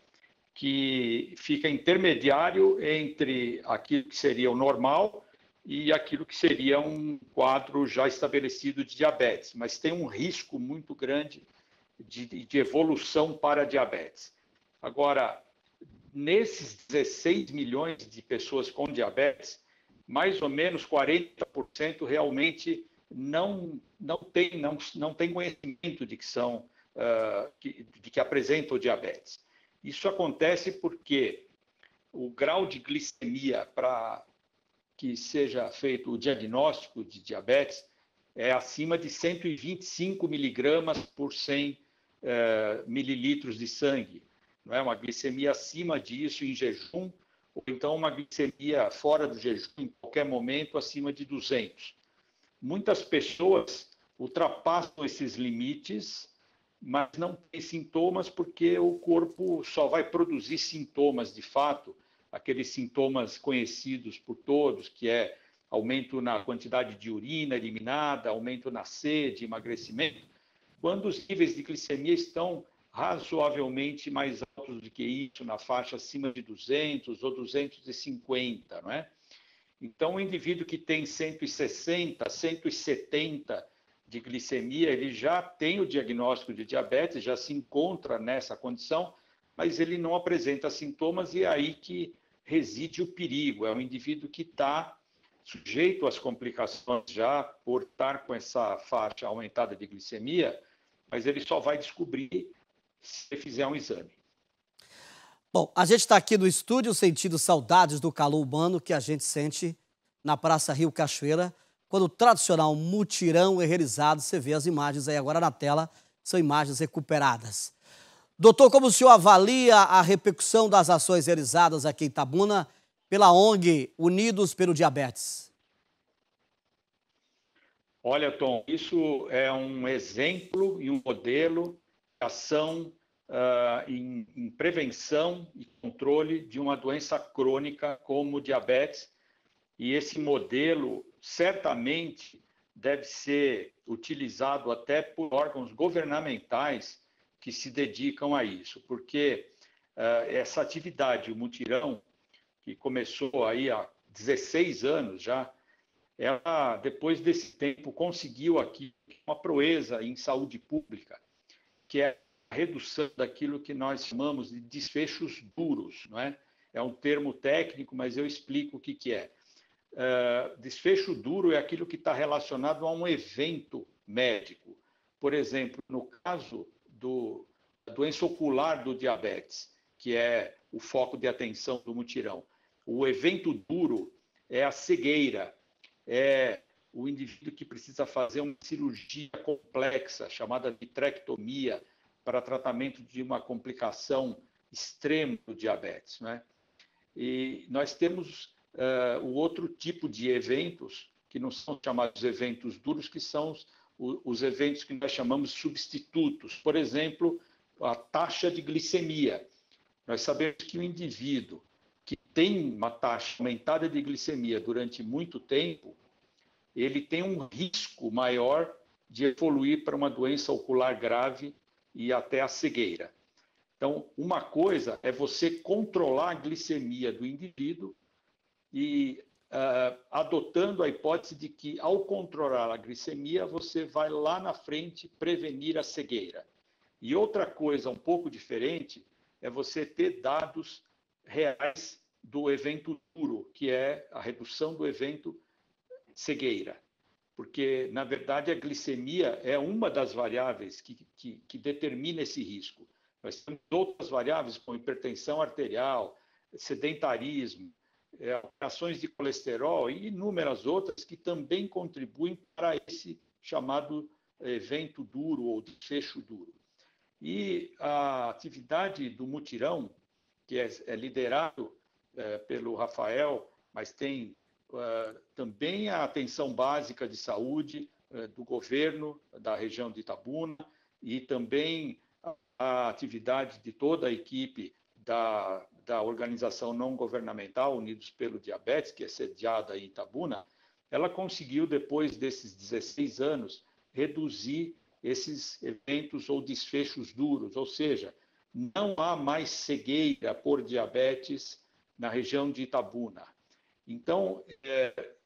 que fica intermediário entre aquilo que seria o normal e aquilo que seria um quadro já estabelecido de diabetes, mas tem um risco muito grande de evolução para diabetes. Agora, nesses 16 milhões de pessoas com diabetes, mais ou menos 40% realmente não tem conhecimento de que apresentam o diabetes. Isso acontece porque o grau de glicemia para que seja feito o diagnóstico de diabetes é acima de 125 miligramas por 100 mililitros de sangue. Não é? Uma glicemia acima disso em jejum, ou então uma glicemia fora do jejum, em qualquer momento, acima de 200. Muitas pessoas ultrapassam esses limites, mas não têm sintomas porque o corpo só vai produzir sintomas de fato, aqueles sintomas conhecidos por todos, que é aumento na quantidade de urina eliminada, aumento na sede, emagrecimento, quando os níveis de glicemia estão razoavelmente mais altos do que isso, na faixa acima de 200 ou 250, não é? Então, o indivíduo que tem 160, 170 de glicemia, ele já tem o diagnóstico de diabetes, já se encontra nessa condição, mas ele não apresenta sintomas, e é aí que reside o perigo. É um indivíduo que está sujeito às complicações já por estar com essa faixa aumentada de glicemia, mas ele só vai descobrir se fizer um exame. Bom, a gente está aqui no estúdio sentindo saudades do calor humano que a gente sente na Praça Rio Cachoeira, quando o tradicional mutirão é realizado. Você vê as imagens aí agora na tela, são imagens recuperadas. Doutor, como o senhor avalia a repercussão das ações realizadas aqui em Itabuna pela ONG Unidos pelo Diabetes? Olha, Tom, isso é um exemplo e um modelo de ação em prevenção e controle de uma doença crônica como diabetes. E esse modelo certamente deve ser utilizado até por órgãos governamentais que se dedicam a isso, porque essa atividade, o mutirão, que começou aí há 16 anos já, ela, depois desse tempo, conseguiu aqui uma proeza em saúde pública, que é a redução daquilo que nós chamamos de desfechos duros, não é? É um termo técnico, mas eu explico o que é. Desfecho duro é aquilo que está relacionado a um evento médico. Por exemplo, no caso da doença ocular do diabetes, que é o foco de atenção do mutirão, o evento duro é a cegueira, é o indivíduo que precisa fazer uma cirurgia complexa, chamada vitrectomia, para tratamento de uma complicação extrema do diabetes, né? E nós temos o outro tipo de eventos, que não são chamados eventos duros, que são os eventos que nós chamamos substitutos. Por exemplo, a taxa de glicemia. Nós sabemos que o indivíduo que tem uma taxa aumentada de glicemia durante muito tempo, ele tem um risco maior de evoluir para uma doença ocular grave e até a cegueira. Então, uma coisa é você controlar a glicemia do indivíduo e adotando a hipótese de que, ao controlar a glicemia, você vai lá na frente prevenir a cegueira. E outra coisa um pouco diferente é você ter dados reais do evento duro, que é a redução do evento cegueira. Porque, na verdade, a glicemia é uma das variáveis que determina esse risco. Nós temos outras variáveis, como hipertensão arterial, sedentarismo, alterações de colesterol e inúmeras outras que também contribuem para esse chamado evento duro ou desfecho duro. E a atividade do mutirão, que é liderado pelo Rafael, mas tem também a atenção básica de saúde do governo da região de Itabuna e também a atividade de toda a equipe da organização não governamental Unidos pelo Diabetes, que é sediada em Itabuna. Ela conseguiu, depois desses 16 anos, reduzir esses eventos ou desfechos duros, ou seja, não há mais cegueira por diabetes na região de Itabuna. Então,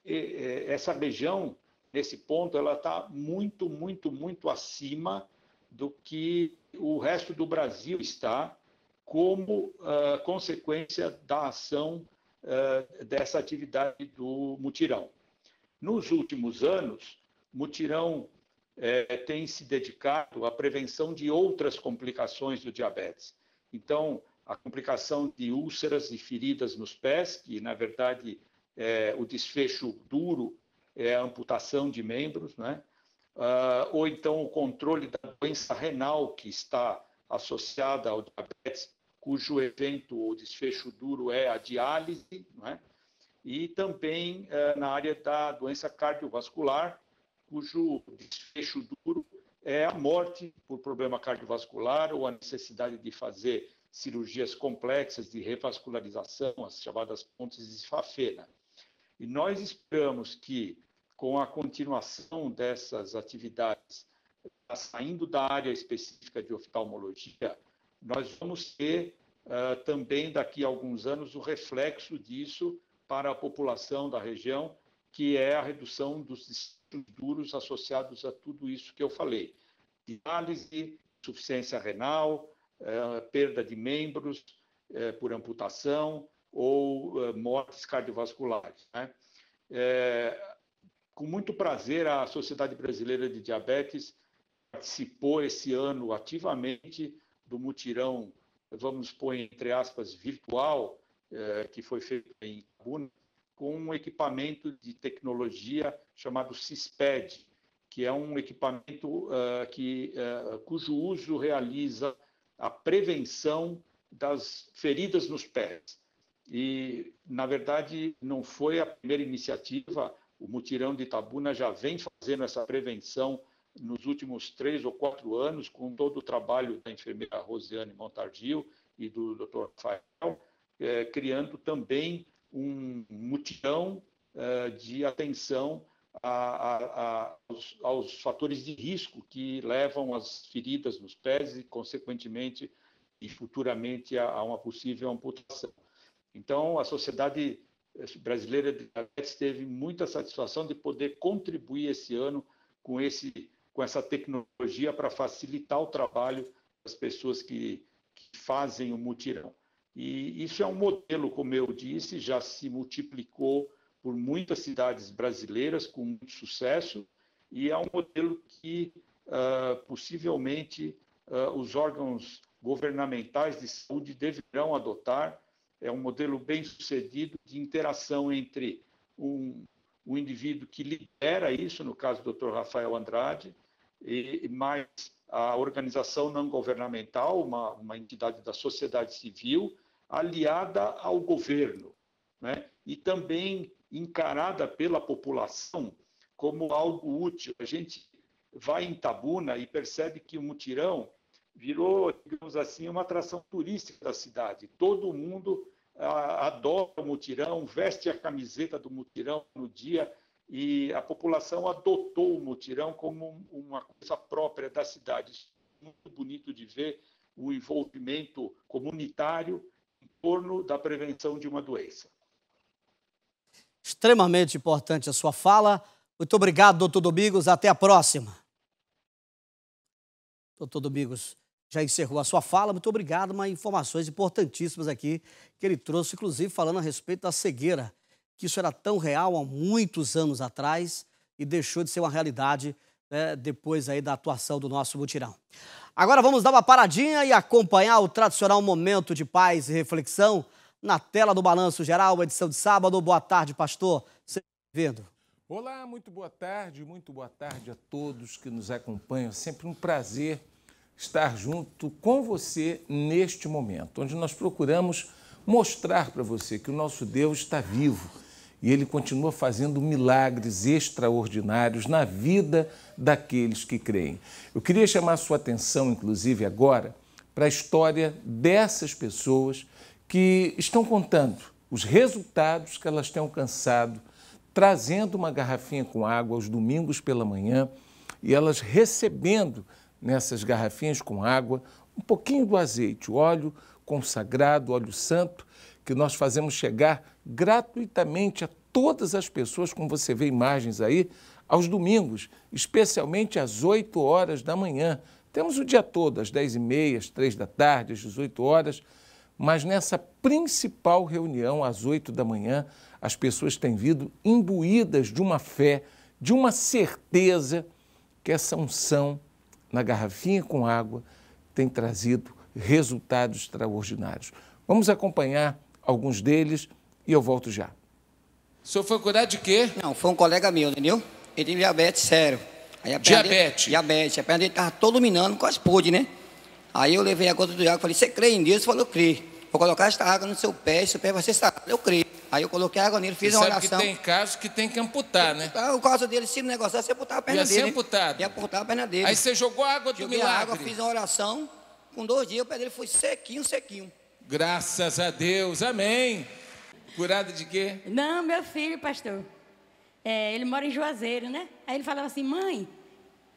essa região, nesse ponto, ela está muito, muito, muito acima do que o resto do Brasil está, como consequência da ação dessa atividade do mutirão. Nos últimos anos, o mutirão tem se dedicado à prevenção de outras complicações do diabetes. Então, a complicação de úlceras e feridas nos pés, que, na verdade, o desfecho duro é a amputação de membros, né? Ou então o controle da doença renal, que está associada ao diabetes, cujo evento ou desfecho duro é a diálise, né? E também na área da doença cardiovascular, cujo desfecho duro é a morte por problema cardiovascular ou a necessidade de fazer cirurgias complexas de revascularização, as chamadas pontes de Fafena. E nós esperamos que, com a continuação dessas atividades, saindo da área específica de oftalmologia, nós vamos ter também, daqui a alguns anos, o reflexo disso para a população da região, que é a redução dos desfechos duros associados a tudo isso que eu falei. Diálise, insuficiência renal, perda de membros por amputação, ou mortes cardiovasculares, né? Com muito prazer, a Sociedade Brasileira de Diabetes participou esse ano ativamente do mutirão, vamos pôr entre aspas, virtual, que foi feito em Itabuna, com um equipamento de tecnologia chamado CISPED, que é um equipamento cujo uso realiza a prevenção das feridas nos pés. E, na verdade, não foi a primeira iniciativa. O mutirão de Itabuna já vem fazendo essa prevenção nos últimos 3 ou 4 anos, com todo o trabalho da enfermeira Rosiane Montargil e do Dr. Rafael, criando também um mutirão de atenção aos fatores de risco que levam às feridas nos pés e, consequentemente, e futuramente, a uma possível amputação. Então, a Sociedade Brasileira de Diabetes teve muita satisfação de poder contribuir esse ano com essa tecnologia para facilitar o trabalho das pessoas que fazem o mutirão. E isso é um modelo, como eu disse, já se multiplicou por muitas cidades brasileiras com muito sucesso, e é um modelo que possivelmente os órgãos governamentais de saúde deverão adotar. É um modelo bem sucedido de interação entre um indivíduo que lidera isso, no caso do Dr. Rafael Andrade, e mais a organização não governamental, uma entidade da sociedade civil, aliada ao governo, né? E também encarada pela população como algo útil. A gente vai em Itabuna e percebe que o mutirão virou, digamos assim, uma atração turística da cidade. Todo mundo adora o mutirão, veste a camiseta do mutirão no dia, e a população adotou o mutirão como uma coisa própria da cidade. Isso é muito bonito de ver o envolvimento comunitário em torno da prevenção de uma doença. Extremamente importante a sua fala. Muito obrigado, doutor Domingos. Até a próxima. Doutor Domingos já encerrou a sua fala. Muito obrigado, mas informações importantíssimas aqui que ele trouxe, inclusive falando a respeito da cegueira, que isso era tão real há muitos anos atrás e deixou de ser uma realidade, né, depois aí da atuação do nosso mutirão. Agora vamos dar uma paradinha e acompanhar o tradicional momento de paz e reflexão na tela do Balanço Geral, edição de sábado. Boa tarde, pastor. Seja bem-vindo. Olá, muito boa tarde a todos que nos acompanham. É sempre um prazer estar junto com você neste momento, onde nós procuramos mostrar para você que o nosso Deus está vivo e Ele continua fazendo milagres extraordinários na vida daqueles que creem. Eu queria chamar a sua atenção, inclusive agora, para a história dessas pessoas que estão contando os resultados que elas têm alcançado, trazendo uma garrafinha com água aos domingos pela manhã e elas recebendo nessas garrafinhas com água um pouquinho do azeite, o óleo consagrado, óleo santo, que nós fazemos chegar gratuitamente a todas as pessoas, como você vê imagens aí, aos domingos, especialmente às 8 horas da manhã. Temos o dia todo, às 10h30, às 3 da tarde, às 18 horas, mas nessa principal reunião, às 8 da manhã, as pessoas têm vindo imbuídas de uma fé, de uma certeza que essa unção na garrafinha com água tem trazido resultados extraordinários. Vamos acompanhar alguns deles e eu volto já. O senhor foi curar de quê? Não, foi um colega meu, entendeu? Ele tem diabetes sério. Aí Diabetes? Diabetes. A perna dele estava todo minando, quase pôde, né? Aí eu levei a gota de água e falei, você crê em Deus? Ele falou, eu creio. Vou colocar esta água no seu pé vai ser sarado. Eu creio. Aí eu coloquei a água nele, fiz uma oração. Você sabe que tem casos que tem que amputar, né? O caso dele, se o negócio é, você amputar a perna dele. Ia ser amputado. Ia amputar a perna dele. Aí você jogou a água do milagre. A água, fiz uma oração. Com 2 dias, o pé dele foi sequinho. Graças a Deus. Amém. Curado de quê? Não, meu filho, pastor. Ele mora em Juazeiro, né? Aí ele falava assim, mãe,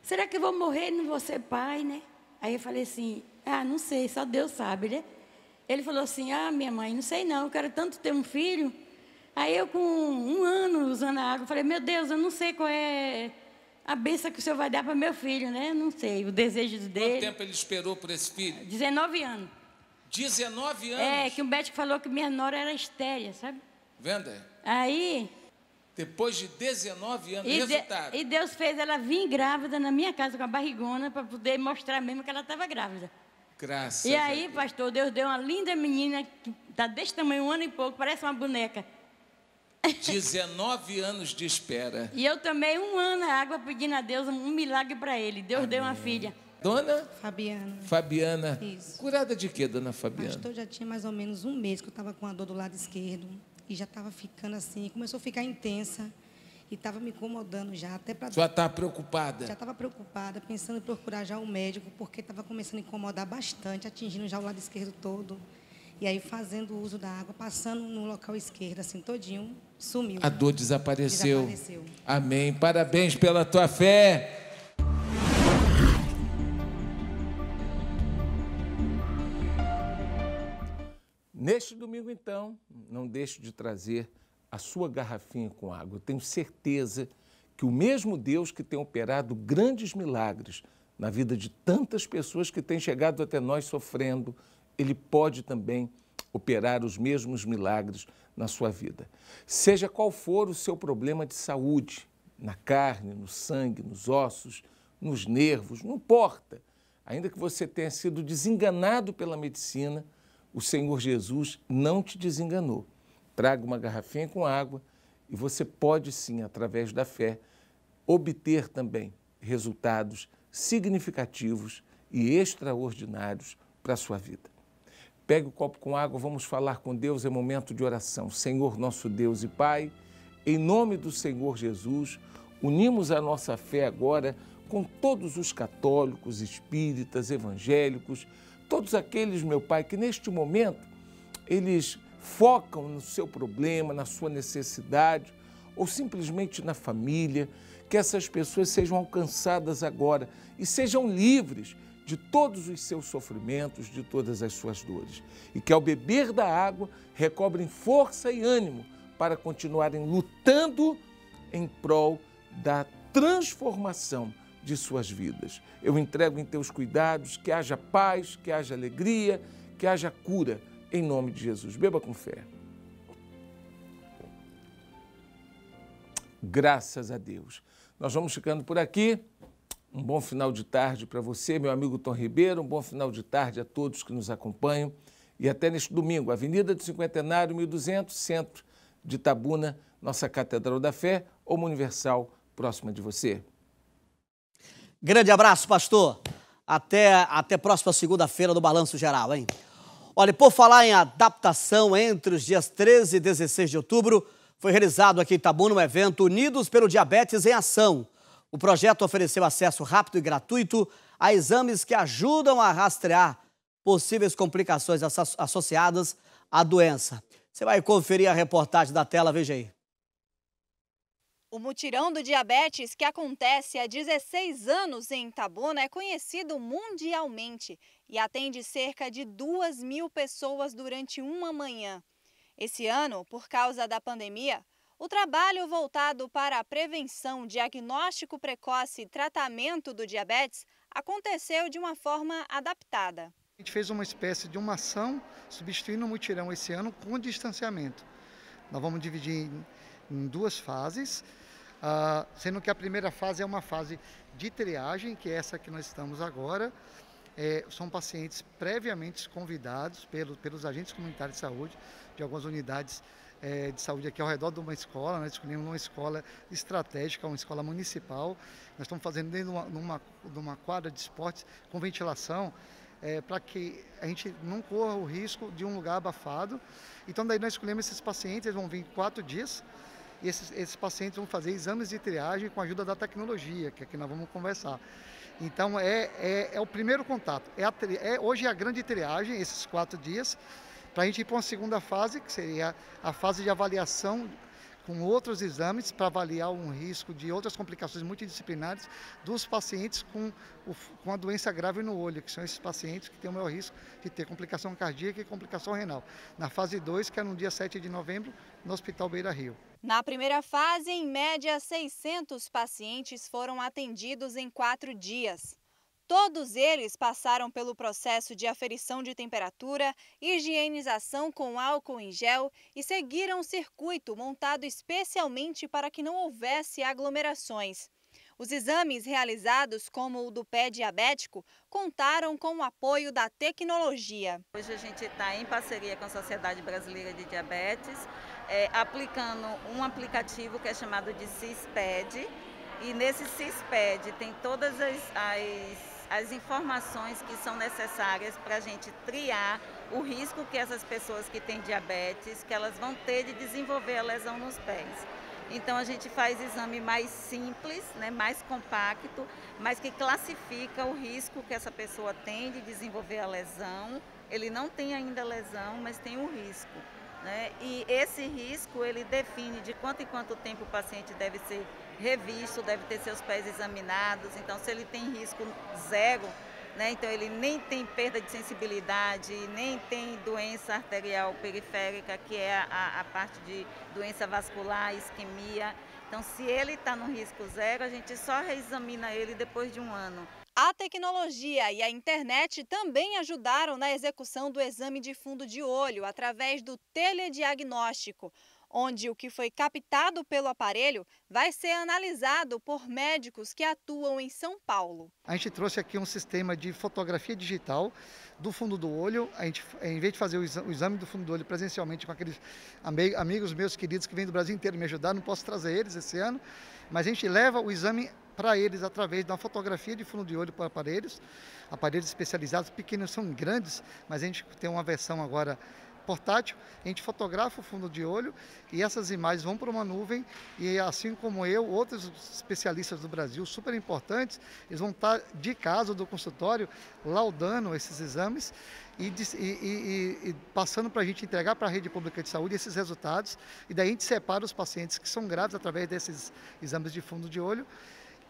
será que eu vou morrer e não vou ser pai, né? Aí eu falei assim, não sei, só Deus sabe, né? Ele falou assim, minha mãe, não sei não, eu quero tanto ter um filho. Aí eu com 1 ano usando a água, falei, meu Deus, eu não sei qual é a bênção que o Senhor vai dar para meu filho, né? Não sei, o desejo dele. Quanto tempo ele esperou por esse filho? 19 anos. 19 anos? É, que o médico falou que minha nora era estéril, sabe? Vendo? Aí... Depois de 19 anos, resultado. E Deus fez ela vir grávida na minha casa com a barrigona para poder mostrar mesmo que ela estava grávida. Graças E aí, pastor, Deus deu uma linda menina que está desse tamanho, 1 ano e pouco, parece uma boneca. 19 anos de espera. E eu tomei 1 ano a água pedindo a Deus um milagre para ele. Deus Amém. deu uma filha. Dona? Fabiana. Fabiana. Isso. Curada de quê, dona Fabiana? Pastor, já tinha mais ou menos 1 mês que eu estava com a dor do lado esquerdo. E já estava ficando assim, começou a ficar intensa. E estava me incomodando já, até para... Já está preocupada? Já estava preocupada, pensando em procurar já o médico, porque estava começando a incomodar bastante, atingindo já o lado esquerdo todo. E aí, fazendo uso da água, passando no local esquerdo, assim, todinho, sumiu. A dor desapareceu. Desapareceu. Amém. Parabéns pela tua fé. Neste domingo, então, não deixe de trazer a sua garrafinha com água. Eu tenho certeza que o mesmo Deus que tem operado grandes milagres na vida de tantas pessoas que têm chegado até nós sofrendo, Ele pode também operar os mesmos milagres na sua vida. Seja qual for o seu problema de saúde, na carne, no sangue, nos ossos, nos nervos, não importa. Ainda que você tenha sido desenganado pela medicina, o Senhor Jesus não te desenganou. Traga uma garrafinha com água e você pode sim, através da fé, obter também resultados significativos e extraordinários para a sua vida. Pegue o copo com água, vamos falar com Deus, é momento de oração. Senhor, nosso Deus e Pai, em nome do Senhor Jesus, unimos a nossa fé agora com todos os católicos, espíritas, evangélicos, todos aqueles, meu Pai, que neste momento eles focam no seu problema, na sua necessidade ou simplesmente na família, que essas pessoas sejam alcançadas agora e sejam livres de todos os seus sofrimentos, de todas as suas dores. E que ao beber da água recobrem força e ânimo para continuarem lutando em prol da transformação de suas vidas. Eu entrego em teus cuidados, que haja paz, que haja alegria, que haja cura, em nome de Jesus. Beba com fé. Graças a Deus. Nós vamos ficando por aqui. Um bom final de tarde para você, meu amigo Tom Ribeiro. Um bom final de tarde a todos que nos acompanham. E até neste domingo, Avenida do Cinquentenário, 1200, centro de Itabuna, nossa Catedral da Fé, ou uma Universal, próxima de você. Grande abraço, pastor. Até próxima segunda-feira do Balanço Geral, hein? Olha, por falar em adaptação, entre os dias 13 e 16 de outubro, foi realizado aqui em Itabuna um evento Unidos pelo Diabetes em Ação. O projeto ofereceu acesso rápido e gratuito a exames que ajudam a rastrear possíveis complicações associadas à doença. Você vai conferir a reportagem da tela, veja aí. O mutirão do diabetes, que acontece há 16 anos em Itabuna, é conhecido mundialmente e atende cerca de 2.000 pessoas durante uma manhã. Esse ano, por causa da pandemia, o trabalho voltado para a prevenção, diagnóstico precoce e tratamento do diabetes aconteceu de uma forma adaptada. A gente fez uma espécie de uma ação substituindo o mutirão esse ano com distanciamento. Nós vamos dividir em 2 fases, sendo que a primeira fase é uma fase de triagem, que é essa que nós estamos agora. São pacientes previamente convidados pelos agentes comunitários de saúde de algumas unidades de saúde aqui ao redor de uma escola. Nós escolhemos uma escola estratégica, uma escola municipal. Nós estamos fazendo dentro de uma quadra de esportes com ventilação, para que a gente não corra o risco de um lugar abafado. Então daí nós escolhemos esses pacientes, eles vão vir 4 dias, e esses pacientes vão fazer exames de triagem com a ajuda da tecnologia, que aqui nós vamos conversar. Então é o primeiro contato, hoje é a grande triagem, esses 4 dias, para a gente ir para uma segunda fase, que seria a fase de avaliação com outros exames para avaliar um risco de outras complicações multidisciplinares dos pacientes com a doença grave no olho, que são esses pacientes que têm o maior risco de ter complicação cardíaca e complicação renal. Na fase 2, que é no dia 7 de novembro, no Hospital Beira Rio. Na primeira fase, em média, 600 pacientes foram atendidos em 4 dias. Todos eles passaram pelo processo de aferição de temperatura, higienização com álcool em gel e seguiram um circuito montado especialmente para que não houvesse aglomerações. Os exames realizados, como o do pé diabético, contaram com o apoio da tecnologia. Hoje a gente está em parceria com a Sociedade Brasileira de Diabetes, aplicando um aplicativo que é chamado de CISPED. E nesse CISPED tem todas as informações que são necessárias para a gente triar o risco que essas pessoas que têm diabetes, que elas vão ter de desenvolver a lesão nos pés. Então a gente faz exame mais simples, né, mais compacto, mas que classifica o risco que essa pessoa tem de desenvolver a lesão. Ele não tem ainda lesão, mas tem o risco, né? E esse risco ele define de quanto em quanto tempo o paciente deve ser revisto, deve ter seus pés examinados. Então, se ele tem risco zero, né, então ele nem tem perda de sensibilidade, nem tem doença arterial periférica, que é a parte de doença vascular, isquemia. Então, se ele está no risco zero, a gente só reexamina ele depois de um ano. A tecnologia e a internet também ajudaram na execução do exame de fundo de olho através do telediagnóstico, onde o que foi captado pelo aparelho vai ser analisado por médicos que atuam em São Paulo. A gente trouxe aqui um sistema de fotografia digital do fundo do olho. A gente, em vez de fazer o exame do fundo do olho presencialmente com aqueles amigos meus queridos que vêm do Brasil inteiro me ajudar, não posso trazer eles esse ano, mas a gente leva o exame para eles através de uma fotografia de fundo de olho para aparelhos especializados, pequenos são grandes, mas a gente tem uma versão agora portátil, a gente fotografa o fundo de olho e essas imagens vão para uma nuvem e assim como eu, outros especialistas do Brasil super importantes, eles vão estar de casa do consultório laudando esses exames e passando para a gente entregar para a rede pública de saúde esses resultados e daí a gente separa os pacientes que são graves através desses exames de fundo de olho.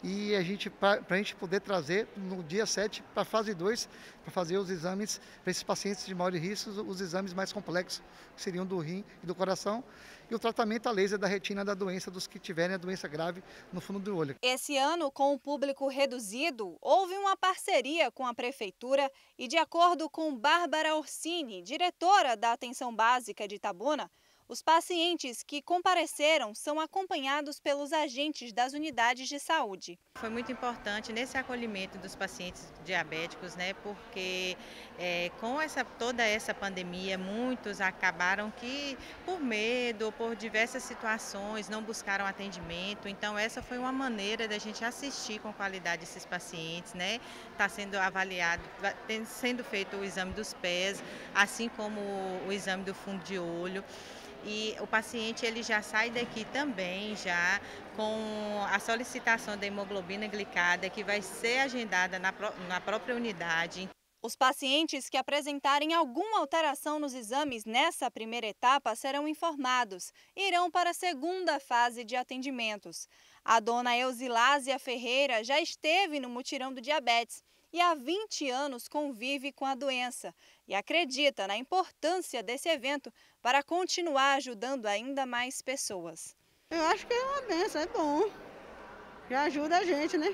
E para a gente poder trazer no dia 7 para a fase 2, para fazer os exames para esses pacientes de maior risco, os exames mais complexos, que seriam do rim e do coração, e o tratamento a laser da retina da doença dos que tiverem a doença grave no fundo do olho. Esse ano, com o público reduzido, houve uma parceria com a Prefeitura e, de acordo com Bárbara Orsini, diretora da Atenção Básica de Itabuna, os pacientes que compareceram são acompanhados pelos agentes das unidades de saúde. Foi muito importante nesse acolhimento dos pacientes diabéticos, né? Porque com toda essa pandemia, muitos acabaram que, por medo ou por diversas situações, não buscaram atendimento. Então, essa foi uma maneira da gente assistir com qualidade esses pacientes, né? Está sendo avaliado, sendo feito o exame dos pés, assim como o exame do fundo de olho. E o paciente ele já sai daqui também já com a solicitação da hemoglobina glicada, que vai ser agendada na própria unidade. Os pacientes que apresentarem alguma alteração nos exames nessa primeira etapa serão informados e irão para a segunda fase de atendimentos. A dona Eusilásia Ferreira já esteve no mutirão do diabetes e há 20 anos convive com a doença e acredita na importância desse evento para continuar ajudando ainda mais pessoas. Eu acho que é uma benção, é bom. Já ajuda a gente, né?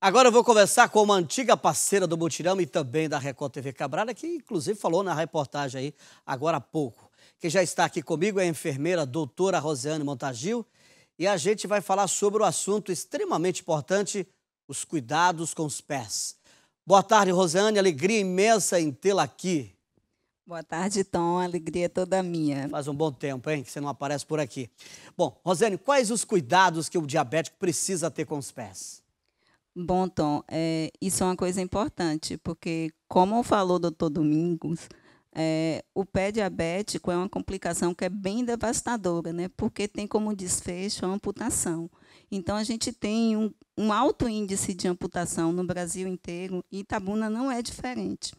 Agora eu vou conversar com uma antiga parceira do mutirão e também da Record TV Cabralha, que inclusive falou na reportagem aí agora há pouco. Quem já está aqui comigo é a enfermeira doutora Rosiane Montagil e a gente vai falar sobre o assunto extremamente importante, os cuidados com os pés. Boa tarde, Rosiane, alegria imensa em tê-la aqui. Boa tarde, Tom, alegria toda minha. Faz um bom tempo, hein, que você não aparece por aqui. Bom, Rosiane, quais os cuidados que o diabético precisa ter com os pés? Bom, Tom, isso é uma coisa importante, porque como falou o doutor Domingos, o pé diabético é uma complicação que é bem devastadora, né? Porque tem como desfecho a amputação. Então, a gente tem um alto índice de amputação no Brasil inteiro e Itabuna não é diferente.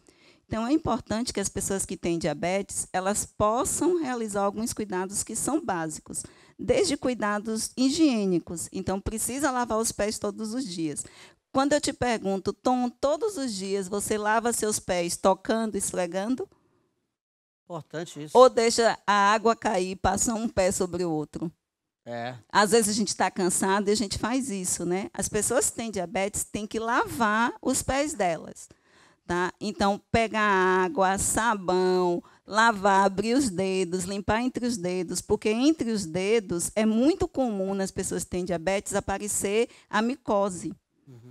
Então, é importante que as pessoas que têm diabetes, elas possam realizar alguns cuidados que são básicos, desde cuidados higiênicos. Então, precisa lavar os pés todos os dias. Quando eu te pergunto, Tom, todos os dias você lava seus pés tocando, esfregando? Importante isso. Ou deixa a água cair e passa um pé sobre o outro? Às vezes a gente está cansado e a gente faz isso, né? As pessoas que têm diabetes têm que lavar os pés delas, tá? Então, pegar água, sabão, lavar, abrir os dedos, limpar entre os dedos, porque entre os dedos é muito comum nas pessoas que têm diabetes aparecer a micose,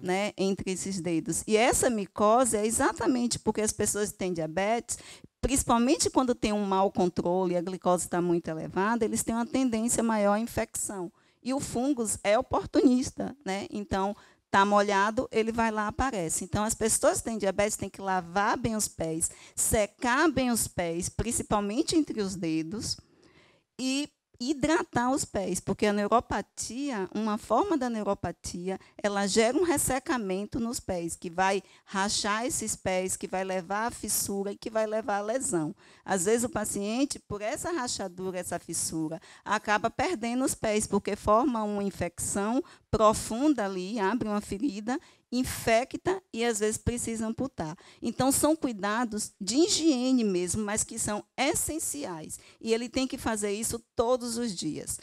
né, entre esses dedos. E essa micose é exatamente porque as pessoas que têm diabetes, principalmente quando tem um mau controle e a glicose está muito elevada, eles têm uma tendência maior à infecção. E o fungos é oportunista, né? Então, está molhado, ele vai lá e aparece. Então, as pessoas que têm diabetes têm que lavar bem os pés, secar bem os pés, principalmente entre os dedos, e hidratar os pés, porque a neuropatia, uma forma da neuropatia, ela gera um ressecamento nos pés, que vai rachar esses pés, que vai levar à fissura e que vai levar à lesão. Às vezes o paciente, por essa rachadura, essa fissura, acaba perdendo os pés, porque forma uma infecção profunda ali, abre uma ferida, infecta e às vezes precisa amputar. Então, são cuidados de higiene mesmo, mas que são essenciais. E ele tem que fazer isso todos os dias.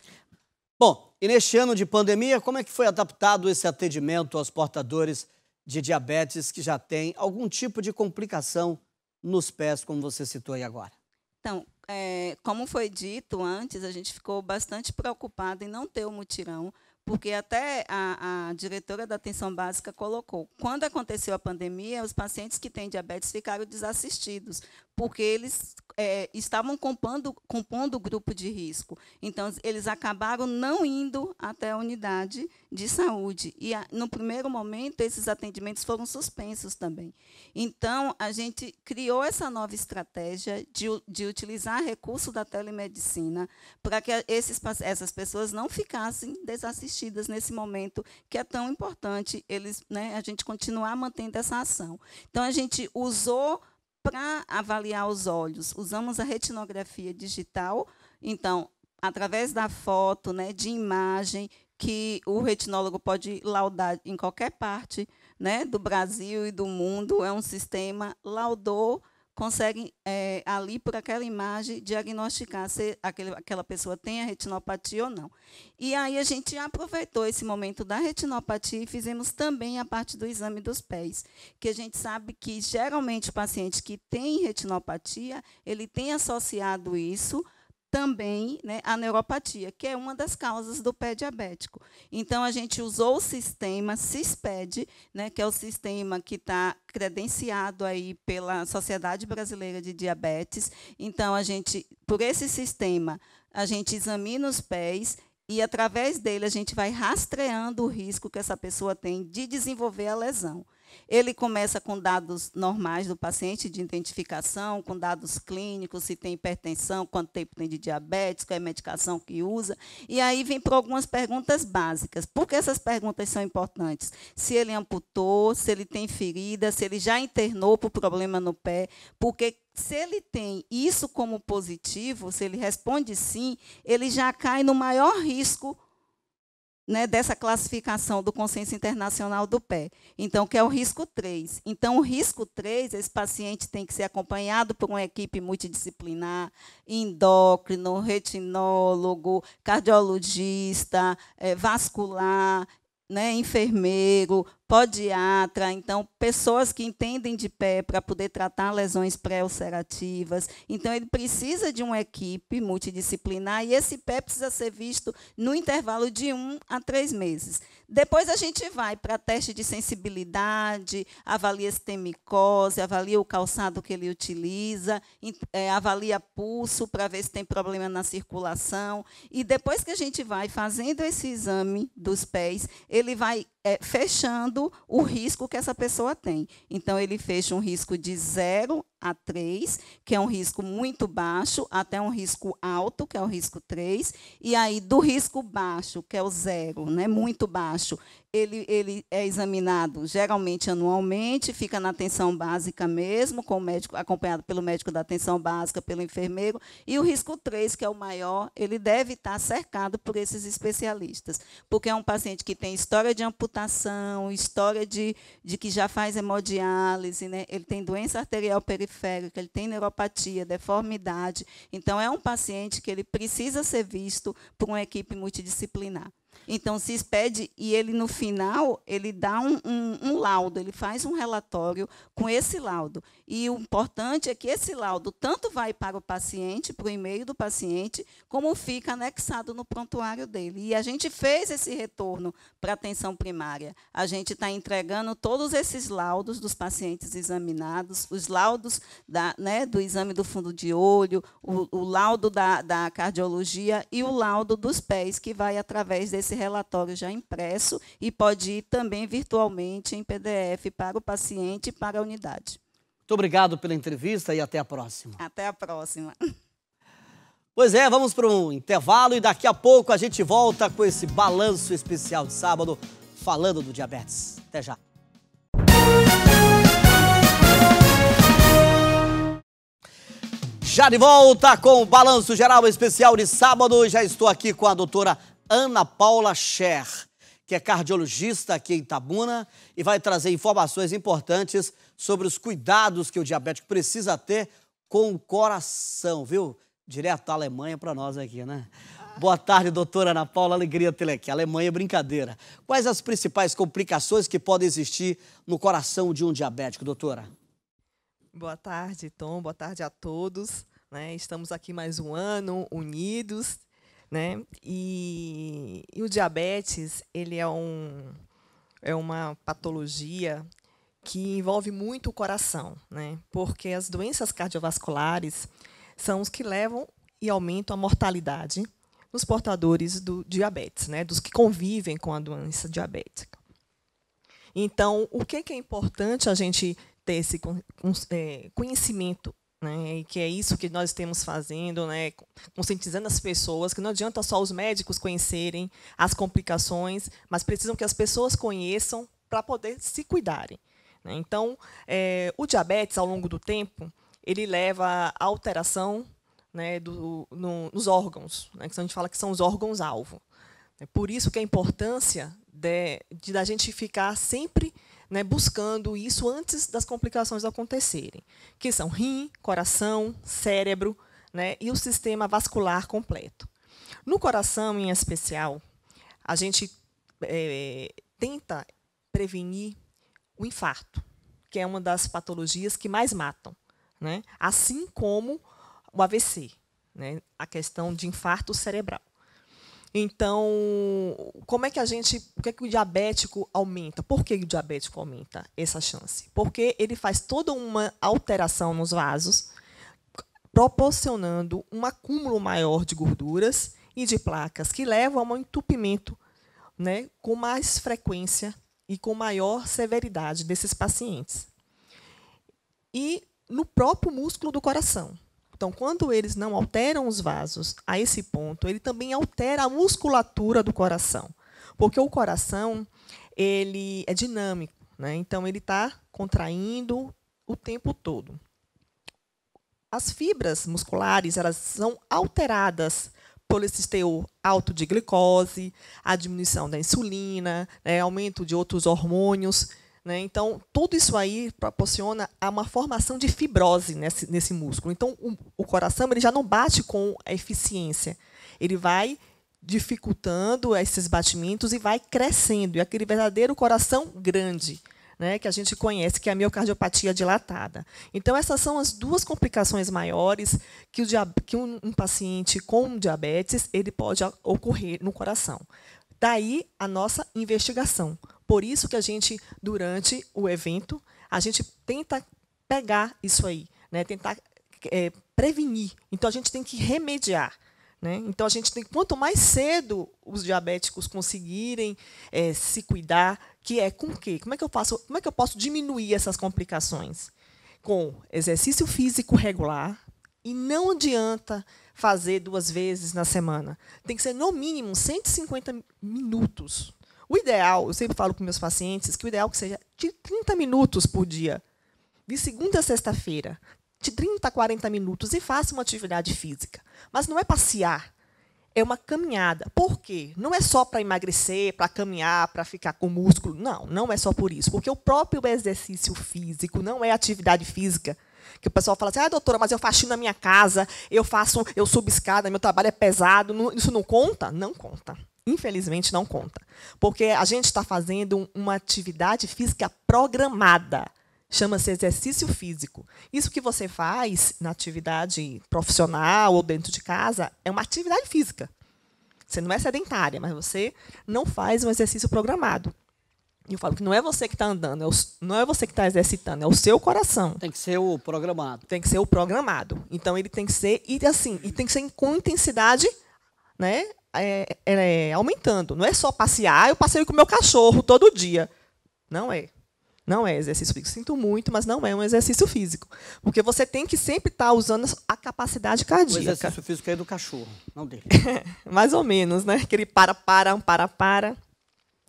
Bom, e neste ano de pandemia, como é que foi adaptado esse atendimento aos portadores de diabetes que já têm algum tipo de complicação nos pés, como você citou aí agora? Então, como foi dito antes, a gente ficou bastante preocupado em não ter o mutirão, porque até a diretora da atenção básica colocou, quando aconteceu a pandemia, os pacientes que têm diabetes ficaram desassistidos, porque eles estavam compondo o grupo de risco. Então, eles acabaram não indo até a unidade de saúde. E, no primeiro momento, esses atendimentos foram suspensos também. Então, a gente criou essa nova estratégia de utilizar recurso da telemedicina para que essas pessoas não ficassem desassistidas nesse momento que é tão importante a gente continuar mantendo essa ação. Então, a gente usou para avaliar os olhos, usamos a retinografia digital, então, através da foto, né, de imagem, que o retinólogo pode laudar em qualquer parte, né, do Brasil e do mundo, é um sistema, laudou, consegue, ali, por aquela imagem, diagnosticar se aquela pessoa tem a retinopatia ou não. E aí a gente aproveitou esse momento da retinopatia e fizemos também a parte do exame dos pés, que a gente sabe que, geralmente, o paciente que tem retinopatia, ele tem associado isso também, né, a neuropatia, que é uma das causas do pé diabético. Então, a gente usou o sistema CISPED, né, que é o sistema que está credenciado aí pela Sociedade Brasileira de Diabetes. Então, por esse sistema, a gente examina os pés e, através dele, a gente vai rastreando o risco que essa pessoa tem de desenvolver a lesão. Ele começa com dados normais do paciente, de identificação, com dados clínicos, se tem hipertensão, quanto tempo tem de diabetes, qual é a medicação que usa. E aí vem para algumas perguntas básicas. Por que essas perguntas são importantes? Se ele amputou, se ele tem ferida, se ele já internou por problema no pé. Porque se ele tem isso como positivo, se ele responde sim, ele já cai no maior risco, né, dessa classificação do Consenso Internacional do Pé. Então, que é o risco 3. Então, o risco 3, esse paciente tem que ser acompanhado por uma equipe multidisciplinar, endócrino, retinólogo, cardiologista, vascular, né, enfermeiro, podiatra, então, pessoas que entendem de pé para poder tratar lesões pré-ulcerativas. Então, ele precisa de uma equipe multidisciplinar e esse pé precisa ser visto no intervalo de 1 a 3 meses. Depois, a gente vai para teste de sensibilidade, avalia se tem micose, avalia o calçado que ele utiliza, avalia pulso para ver se tem problema na circulação. E depois que a gente vai fazendo esse exame dos pés, ele vai fechando o risco que essa pessoa tem. Então, ele fecha um risco de 0 a 3, que é um risco muito baixo, até um risco alto, que é o risco 3, e aí do risco baixo, que é o 0, né, muito baixo, ele é examinado geralmente anualmente, fica na atenção básica mesmo, com o médico, acompanhado pelo médico da atenção básica, pelo enfermeiro, e o risco 3, que é o maior, ele deve estar cercado por esses especialistas, porque é um paciente que tem história de amputação, história de que já faz hemodiálise, né, ele tem doença arterial periférica, periférica, ele tem neuropatia, deformidade. Então, é um paciente que ele precisa ser visto por uma equipe multidisciplinar. Então, se pede, e ele, no final, ele dá um laudo, ele faz um relatório com esse laudo. E o importante é que esse laudo tanto vai para o paciente, para o e-mail do paciente, como fica anexado no prontuário dele. E a gente fez esse retorno para a atenção primária. A gente está entregando todos esses laudos dos pacientes examinados, os laudos do exame do fundo de olho, o laudo da cardiologia e o laudo dos pés, que vai através desse relatório já impresso e pode ir também virtualmente em PDF para o paciente e para a unidade. Muito obrigado pela entrevista e até a próxima. Até a próxima. Pois é, vamos para um intervalo e daqui a pouco a gente volta com esse balanço especial de sábado falando do diabetes. Até já. Já de volta com o balanço geral especial de sábado. Já estou aqui com a doutora Ana Paula Scher, que é cardiologista aqui em Itabuna e vai trazer informações importantes sobre os cuidados que o diabético precisa ter com o coração, viu? Direto da Alemanha para nós aqui, né? Boa tarde, doutora Ana Paula, alegria tê-la aqui. Alemanha é brincadeira. Quais as principais complicações que podem existir no coração de um diabético, doutora? Boa tarde, Tom. Boa tarde a todos. Estamos aqui mais um ano, unidos. E o diabetes, ele é uma patologia que envolve muito o coração, porque as doenças cardiovasculares são os que levam e aumentam a mortalidade nos portadores do diabetes, dos que convivem com a doença diabética. Então, o que é importante a gente ter esse conhecimento, e que é isso que nós estamos fazendo, conscientizando as pessoas, que não adianta só os médicos conhecerem as complicações, mas precisam que as pessoas conheçam para poder se cuidarem. Então, o diabetes, ao longo do tempo, ele leva a alteração nos órgãos, que a gente fala que são os órgãos-alvo. Por isso que a importância da gente ficar sempre buscando isso antes das complicações acontecerem, que são rim, coração, cérebro, e o sistema vascular completo. No coração, em especial, a gente tenta prevenir o infarto, que é uma das patologias que mais matam, assim como o AVC, a questão de infarto cerebral. Então, como é que o que o diabético aumenta? Por que o diabético aumenta essa chance? Porque ele faz toda uma alteração nos vasos, proporcionando um acúmulo maior de gorduras e de placas, que levam a um entupimento com mais frequência e com maior severidade desses pacientes. E no próprio músculo do coração. Então, quando eles não alteram os vasos a esse ponto, ele também altera a musculatura do coração. Porque o coração ele é dinâmico, então ele está contraindo o tempo todo. As fibras musculares elas são alteradas por esse teor alto de glicose, a diminuição da insulina, aumento de outros hormônios. Então, tudo isso aí proporciona uma formação de fibrose nesse músculo. Então, o coração ele já não bate com a eficiência. Ele vai dificultando esses batimentos e vai crescendo. E aquele verdadeiro coração grande, que a gente conhece, que é a miocardiopatia dilatada. Então, essas são as duas complicações maiores que um paciente com diabetes ele pode ocorrer no coração. Daí a nossa investigação. Por isso que a gente, durante o evento, a gente tenta pegar isso aí, tentar prevenir. Então, a gente tem que remediar. Então, a gente tem, quanto mais cedo os diabéticos conseguirem se cuidar, que é com o quê? Como é que eu posso diminuir essas complicações? Com exercício físico regular, e não adianta fazer 2 vezes na semana. Tem que ser, no mínimo, 150 minutos. O ideal, eu sempre falo com meus pacientes, que o ideal é que seja de 30 minutos por dia, de segunda a sexta-feira, de 30 a 40 minutos, e faça uma atividade física. Mas não é passear, é uma caminhada. Por quê? Não é só para emagrecer, para caminhar, para ficar com músculo. Não, não é só por isso. Porque o próprio exercício físico não é atividade física. Que o pessoal fala assim, doutora, mas eu faxino na minha casa, eu subo escada, meu trabalho é pesado, isso não conta? Não conta. Infelizmente, não conta. Porque a gente está fazendo uma atividade física programada. Chama-se exercício físico. Isso que você faz na atividade profissional ou dentro de casa é uma atividade física. Você não é sedentária, mas você não faz um exercício programado. E eu falo que não é você que está andando, não é você que está exercitando, é o seu coração. Tem que ser o programado. Tem que ser o programado. Então, ele tem que ser, e tem que ser com intensidade, né, aumentando. Não é só passear, eu passeio com o meu cachorro todo dia. Não é. Não é exercício físico. Sinto muito, mas não é um exercício físico. Porque você tem que sempre estar usando a capacidade cardíaca. O exercício físico é do cachorro, não dele. Mais ou menos, né? Que ele para.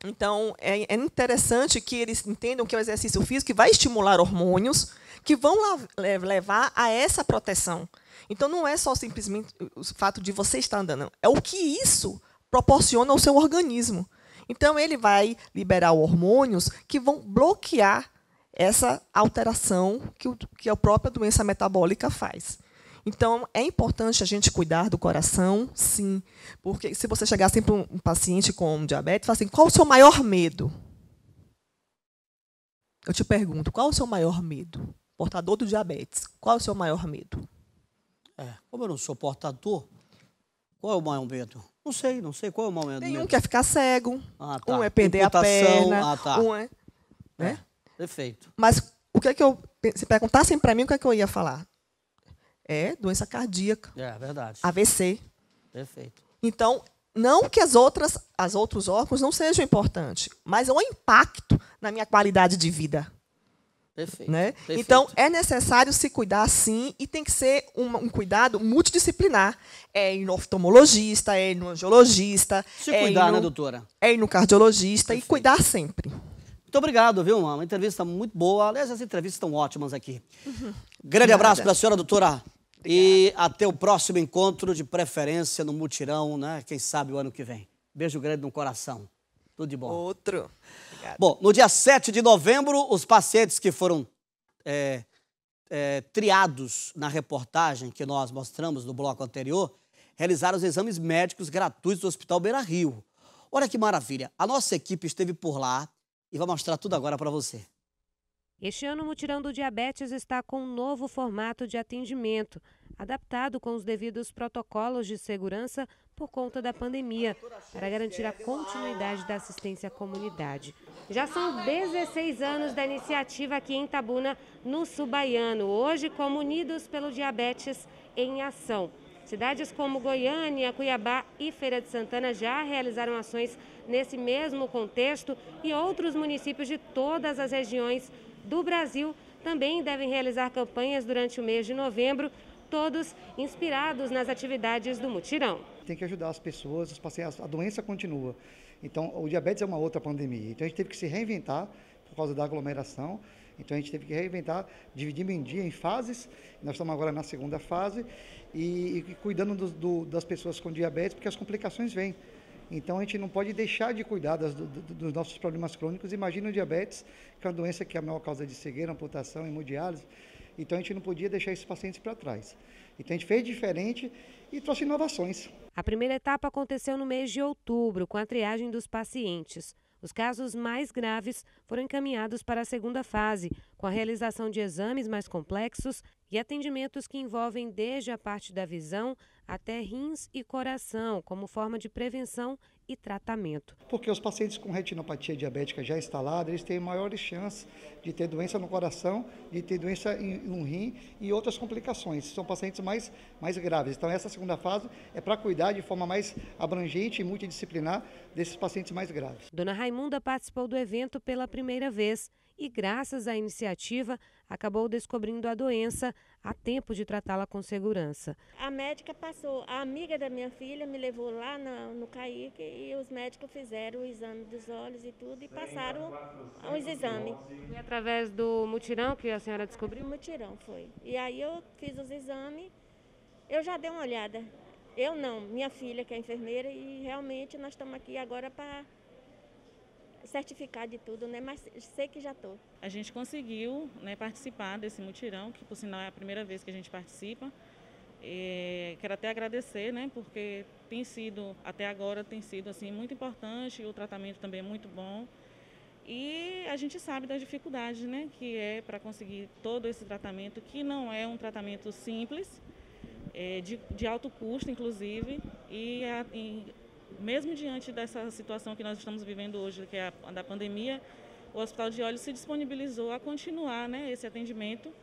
Então, é interessante que eles entendam que é um exercício físico que vai estimular hormônios que vão levar a essa proteção. Então, não é só simplesmente o fato de você estar andando. É o que isso proporciona ao seu organismo. Então, ele vai liberar hormônios que vão bloquear essa alteração que a própria doença metabólica faz. Então, é importante a gente cuidar do coração, sim. Porque se você chegar sempre um paciente com diabetes, fala assim, qual o seu maior medo? Eu te pergunto, qual o seu maior medo? Portador do diabetes, qual o seu maior medo? Como eu não sou portador, qual é o maior medo? Não sei qual é o maior medo. Tem um que é ficar cego, tá. Um é perder a perna, um é... Né? Perfeito. Mas o que é que se perguntassem para mim, o que é que eu ia falar? É doença cardíaca. É verdade. AVC. Perfeito. Então, não que os outros órgãos não sejam importantes, mas é um impacto na minha qualidade de vida. Perfeito. Né? Perfeito. Então, é necessário se cuidar, sim, e tem que ser um cuidado multidisciplinar. É ir no oftalmologista, é ir no angiologista. Se cuidar, né, doutora? É ir no cardiologista. Perfeito. E cuidar sempre. Muito obrigado, viu? Uma entrevista muito boa. Aliás, as entrevistas estão ótimas aqui. Grande abraço para a senhora, doutora. Obrigada. E até o próximo encontro, de preferência no Mutirão, né? Quem sabe o ano que vem. Beijo grande no coração. Tudo de bom. Outro. Obrigada. Bom, no dia 7 de novembro, os pacientes que foram triados na reportagem que nós mostramos no bloco anterior, realizaram os exames médicos gratuitos do Hospital Beira Rio. Olha que maravilha. A nossa equipe esteve por lá e vai mostrar tudo agora para você. Este ano, o Mutirão do Diabetes está com um novo formato de atendimento, adaptado com os devidos protocolos de segurança por conta da pandemia, para garantir a continuidade da assistência à comunidade. Já são 16 anos da iniciativa aqui em Itabuna, no sul baiano, hoje como Unidos pelo Diabetes em Ação. Cidades como Goiânia, Cuiabá e Feira de Santana já realizaram ações nesse mesmo contexto e outros municípios de todas as regiões do Brasil também devem realizar campanhas durante o mês de novembro, todos inspirados nas atividades do Mutirão. Tem que ajudar as pessoas, os pacientes, a doença continua. Então, o diabetes é uma outra pandemia. Então, a gente teve que se reinventar por causa da aglomeração. Então, a gente teve que reinventar, dividir em dia, em fases. Nós estamos agora na segunda fase e cuidando das pessoas com diabetes, porque as complicações vêm. Então, a gente não pode deixar de cuidar dos nossos problemas crônicos. Imagina o diabetes, que é uma doença que é a maior causa de cegueira, amputação, hemodiálise. Então, a gente não podia deixar esses pacientes para trás. Então, a gente fez diferente e trouxe inovações. A primeira etapa aconteceu no mês de outubro, com a triagem dos pacientes. Os casos mais graves foram encaminhados para a segunda fase, com a realização de exames mais complexos e atendimentos que envolvem desde a parte da visão até rins e coração, como forma de prevenção e tratamento. Porque os pacientes com retinopatia diabética já instalada, eles têm maiores chances de ter doença no coração, de ter doença no rim e outras complicações. São pacientes mais graves. Então, essa segunda fase é para cuidar de forma mais abrangente e multidisciplinar desses pacientes mais graves. Dona Raimunda participou do evento pela primeira vez e, graças à iniciativa, acabou descobrindo a doença a tempo de tratá-la com segurança. A médica passou, a amiga da minha filha me levou lá no CAIC e os médicos fizeram o exame dos olhos e tudo e passaram os exames. Foi através do mutirão que a senhora descobriu? O mutirão foi. E aí eu fiz os exames, eu já dei uma olhada. Eu não, minha filha que é enfermeira e realmente nós estamos aqui agora para certificado de tudo, né? Mas sei que já estou. A gente conseguiu, né, participar desse mutirão, que por sinal é a primeira vez que a gente participa. Quero até agradecer, né, porque até agora tem sido assim, muito importante, o tratamento também é muito bom. E a gente sabe das dificuldades, né, que é para conseguir todo esse tratamento, que não é um tratamento simples, de alto custo, inclusive, e mesmo diante dessa situação que nós estamos vivendo hoje, que é a da pandemia, o Hospital de Olhos se disponibilizou a continuar, né, esse atendimento.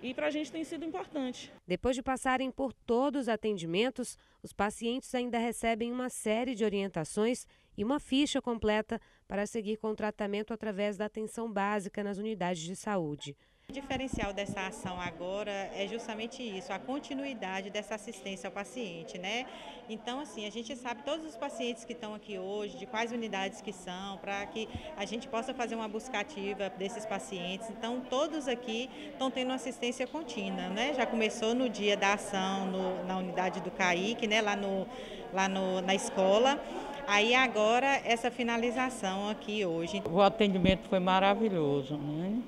E para a gente tem sido importante. Depois de passarem por todos os atendimentos, os pacientes ainda recebem uma série de orientações e uma ficha completa para seguir com o tratamento através da atenção básica nas unidades de saúde. O diferencial dessa ação agora é justamente isso, a continuidade dessa assistência ao paciente, né? Então, assim, a gente sabe todos os pacientes que estão aqui hoje, de quais unidades que são, para que a gente possa fazer uma busca ativa desses pacientes. Então, todos aqui estão tendo assistência contínua, né? Já começou no dia da ação na unidade do CAIC, né? Na escola. Aí agora essa finalização aqui hoje. O atendimento foi maravilhoso, né?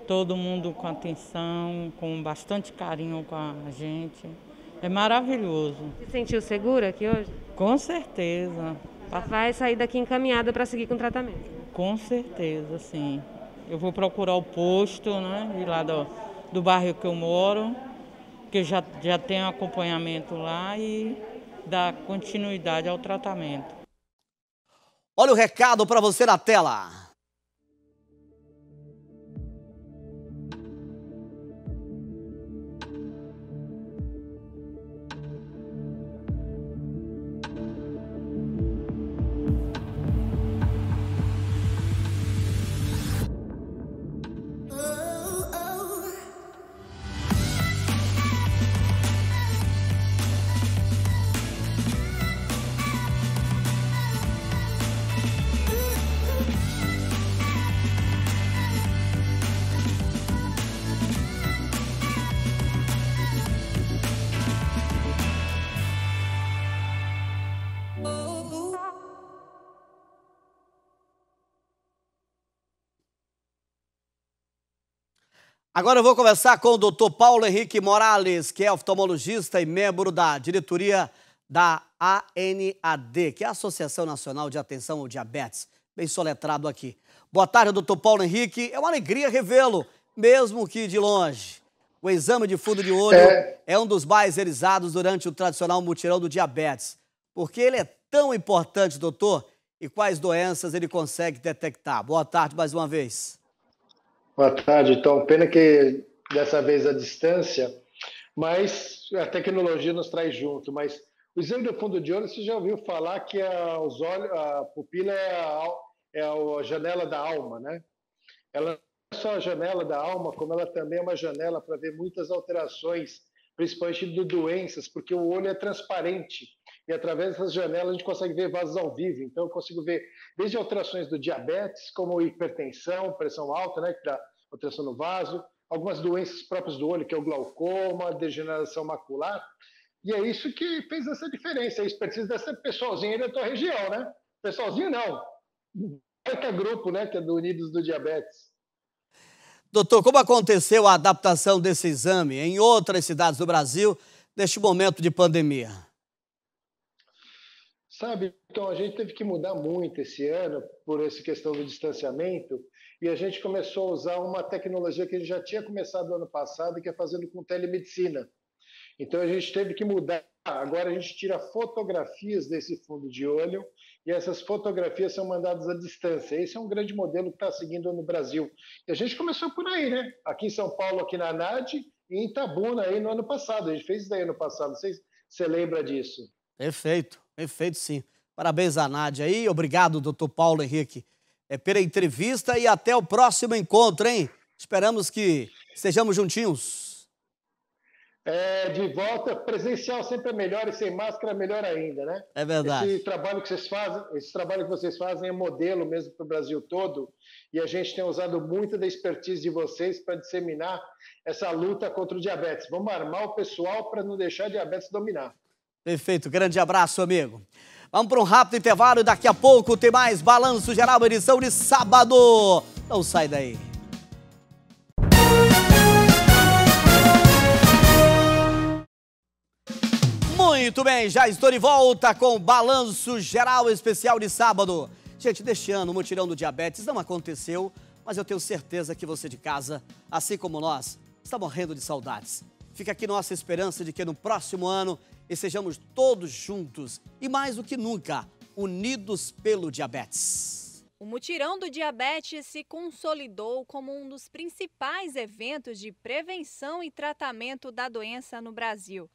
Todo mundo com atenção, com bastante carinho com a gente. É maravilhoso. Se sentiu segura aqui hoje? Com certeza. Vai sair daqui encaminhada para seguir com o tratamento? Com certeza, sim. Eu vou procurar o posto, né, de lá do bairro que eu moro, que já tenho acompanhamento lá e dar continuidade ao tratamento. Olha o recado para você na tela. Agora eu vou conversar com o Dr. Paulo Henrique Morales, que é oftalmologista e membro da diretoria da ANAD, que é a Associação Nacional de Atenção ao Diabetes, bem soletrado aqui. Boa tarde, Dr. Paulo Henrique. É uma alegria revê-lo, mesmo que de longe. O exame de fundo de olho é um dos mais realizados durante o tradicional mutirão do diabetes. Por que ele é tão importante, doutor? E quais doenças ele consegue detectar? Boa tarde mais uma vez. Boa tarde, então. Pena que dessa vez a distância, mas a tecnologia nos traz junto. Mas o exame do fundo de olho, você já ouviu falar que a pupila é a janela da alma, né? Ela não é só a janela da alma, como ela também é uma janela para ver muitas alterações, principalmente de doenças, porque o olho é transparente. E através dessas janelas a gente consegue ver vasos ao vivo. Então eu consigo ver desde alterações do diabetes, como hipertensão, pressão alta, né, que dá alteração no vaso, algumas doenças próprias do olho, que é o glaucoma, degeneração macular. E é isso que fez essa diferença, a expertise dessa pessoalzinha aí da tua região, né? Pessoalzinho não, é grupo, né, que é do Unidos do Diabetes. Doutor, como aconteceu a adaptação desse exame em outras cidades do Brasil neste momento de pandemia? Sabe, então a gente teve que mudar muito esse ano por essa questão do distanciamento e a gente começou a usar uma tecnologia que a gente já tinha começado no ano passado, que é fazendo com telemedicina. Então a gente teve que mudar. Agora a gente tira fotografias desse fundo de olho e essas fotografias são mandadas à distância. Esse é um grande modelo que está seguindo no Brasil. E a gente começou por aí, né? Aqui em São Paulo, aqui na ANAD e em Itabuna aí no ano passado. A gente fez isso daí ano passado. Não sei se você lembra disso. Perfeito, perfeito sim. Parabéns à Nádia aí. Obrigado, doutor Paulo Henrique, pela entrevista e até o próximo encontro, hein? Esperamos que estejamos juntinhos. De volta, presencial sempre é melhor e sem máscara melhor ainda, né? É verdade. Esse trabalho que vocês fazem é modelo mesmo para o Brasil todo e a gente tem usado muito da expertise de vocês para disseminar essa luta contra o diabetes. Vamos armar o pessoal para não deixar a diabetes dominar. Perfeito, grande abraço, amigo. Vamos para um rápido intervalo e daqui a pouco tem mais Balanço Geral, edição de sábado. Não sai daí. Muito bem, já estou de volta com o Balanço Geral especial de sábado. Gente, deste ano o mutirão do diabetes não aconteceu, mas eu tenho certeza que você de casa, assim como nós, está morrendo de saudades. Fica aqui nossa esperança de que no próximo ano estejamos todos juntos e mais do que nunca, unidos pelo diabetes. O mutirão do diabetes se consolidou como um dos principais eventos de prevenção e tratamento da doença no Brasil.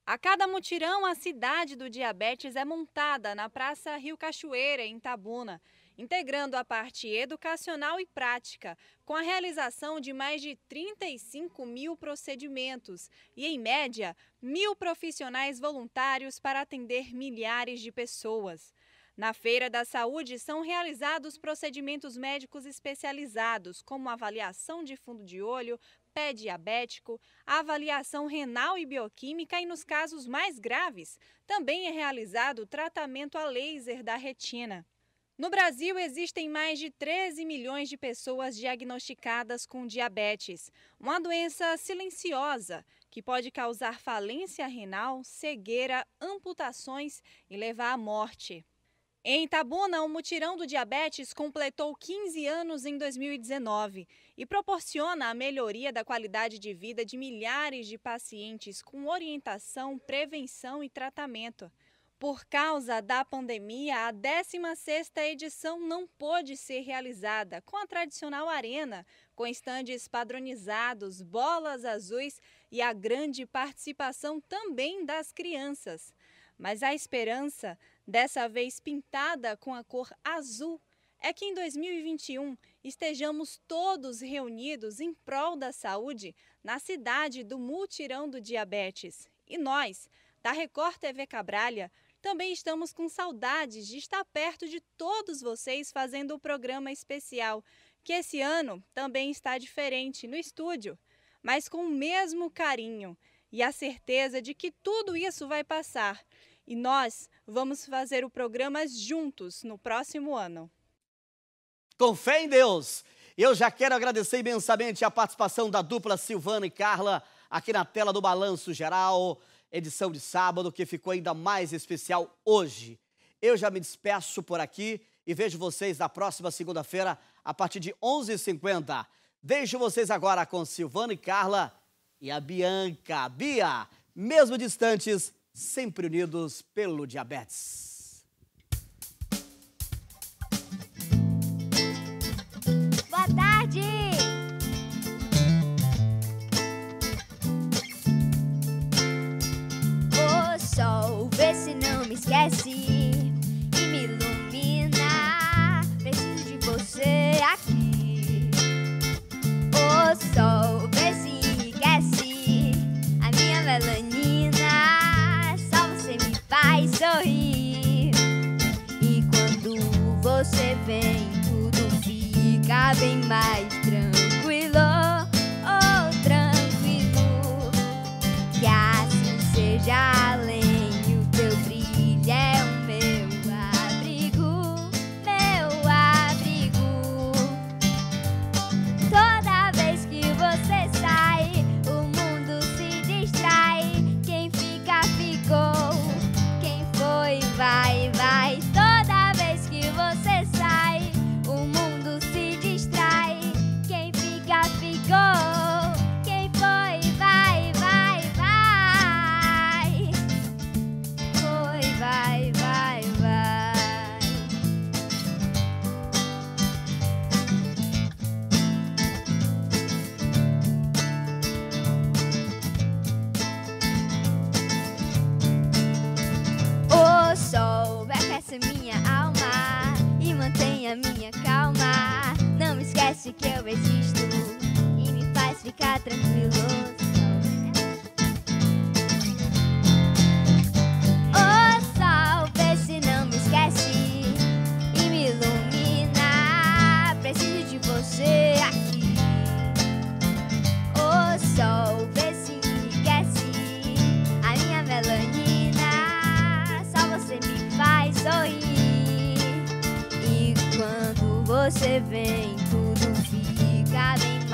A cada mutirão, a cidade do diabetes é montada na Praça Rio Cachoeira, em Itabuna, integrando a parte educacional e prática, com a realização de mais de 35 mil procedimentos e, em média, 1.000 profissionais voluntários para atender milhares de pessoas. Na Feira da Saúde são realizados procedimentos médicos especializados, como avaliação de fundo de olho, pé diabético, avaliação renal e bioquímica e, nos casos mais graves, também é realizado o tratamento a laser da retina. No Brasil, existem mais de 13 milhões de pessoas diagnosticadas com diabetes, uma doença silenciosa que pode causar falência renal, cegueira, amputações e levar à morte. Em Itabuna, o mutirão do diabetes completou 15 anos em 2019 e proporciona a melhoria da qualidade de vida de milhares de pacientes com orientação, prevenção e tratamento. Por causa da pandemia, a 16ª edição não pôde ser realizada com a tradicional arena, com estandes padronizados, bolas azuis e a grande participação também das crianças. Mas a esperança, dessa vez pintada com a cor azul, é que em 2021 estejamos todos reunidos em prol da saúde na cidade do mutirão do diabetes. E nós, da Record TV Cabralha, também estamos com saudades de estar perto de todos vocês fazendo o programa especial, que esse ano também está diferente no estúdio, mas com o mesmo carinho e a certeza de que tudo isso vai passar. E nós vamos fazer o programa juntos no próximo ano. Com fé em Deus, eu já quero agradecer imensamente a participação da dupla Silvana e Carla aqui na tela do Balanço Geral, edição de sábado, que ficou ainda mais especial hoje. Eu já me despeço por aqui e vejo vocês na próxima segunda-feira, a partir de 11h50. Deixo vocês agora com Silvana e Carla e a Bianca. Bia, mesmo distantes, sempre unidos pelo diabetes. Boa tarde! O sol, vê se não me esquece e me ilumina. Preciso de você aqui. O sol, vê se enriquece a minha melanina. Só você me faz sorrir. E quando você vem, tudo fica bem mais tranquilo. Oh, tranquilo. Que assim seja, além o teu brilho é o meu abrigo, meu abrigo. Toda vez que você sai, o mundo se distrai. Quem fica, ficou. Quem foi, vai, vai. Toda vez que você sai, o mundo se distrai. você vem, tudo fica bem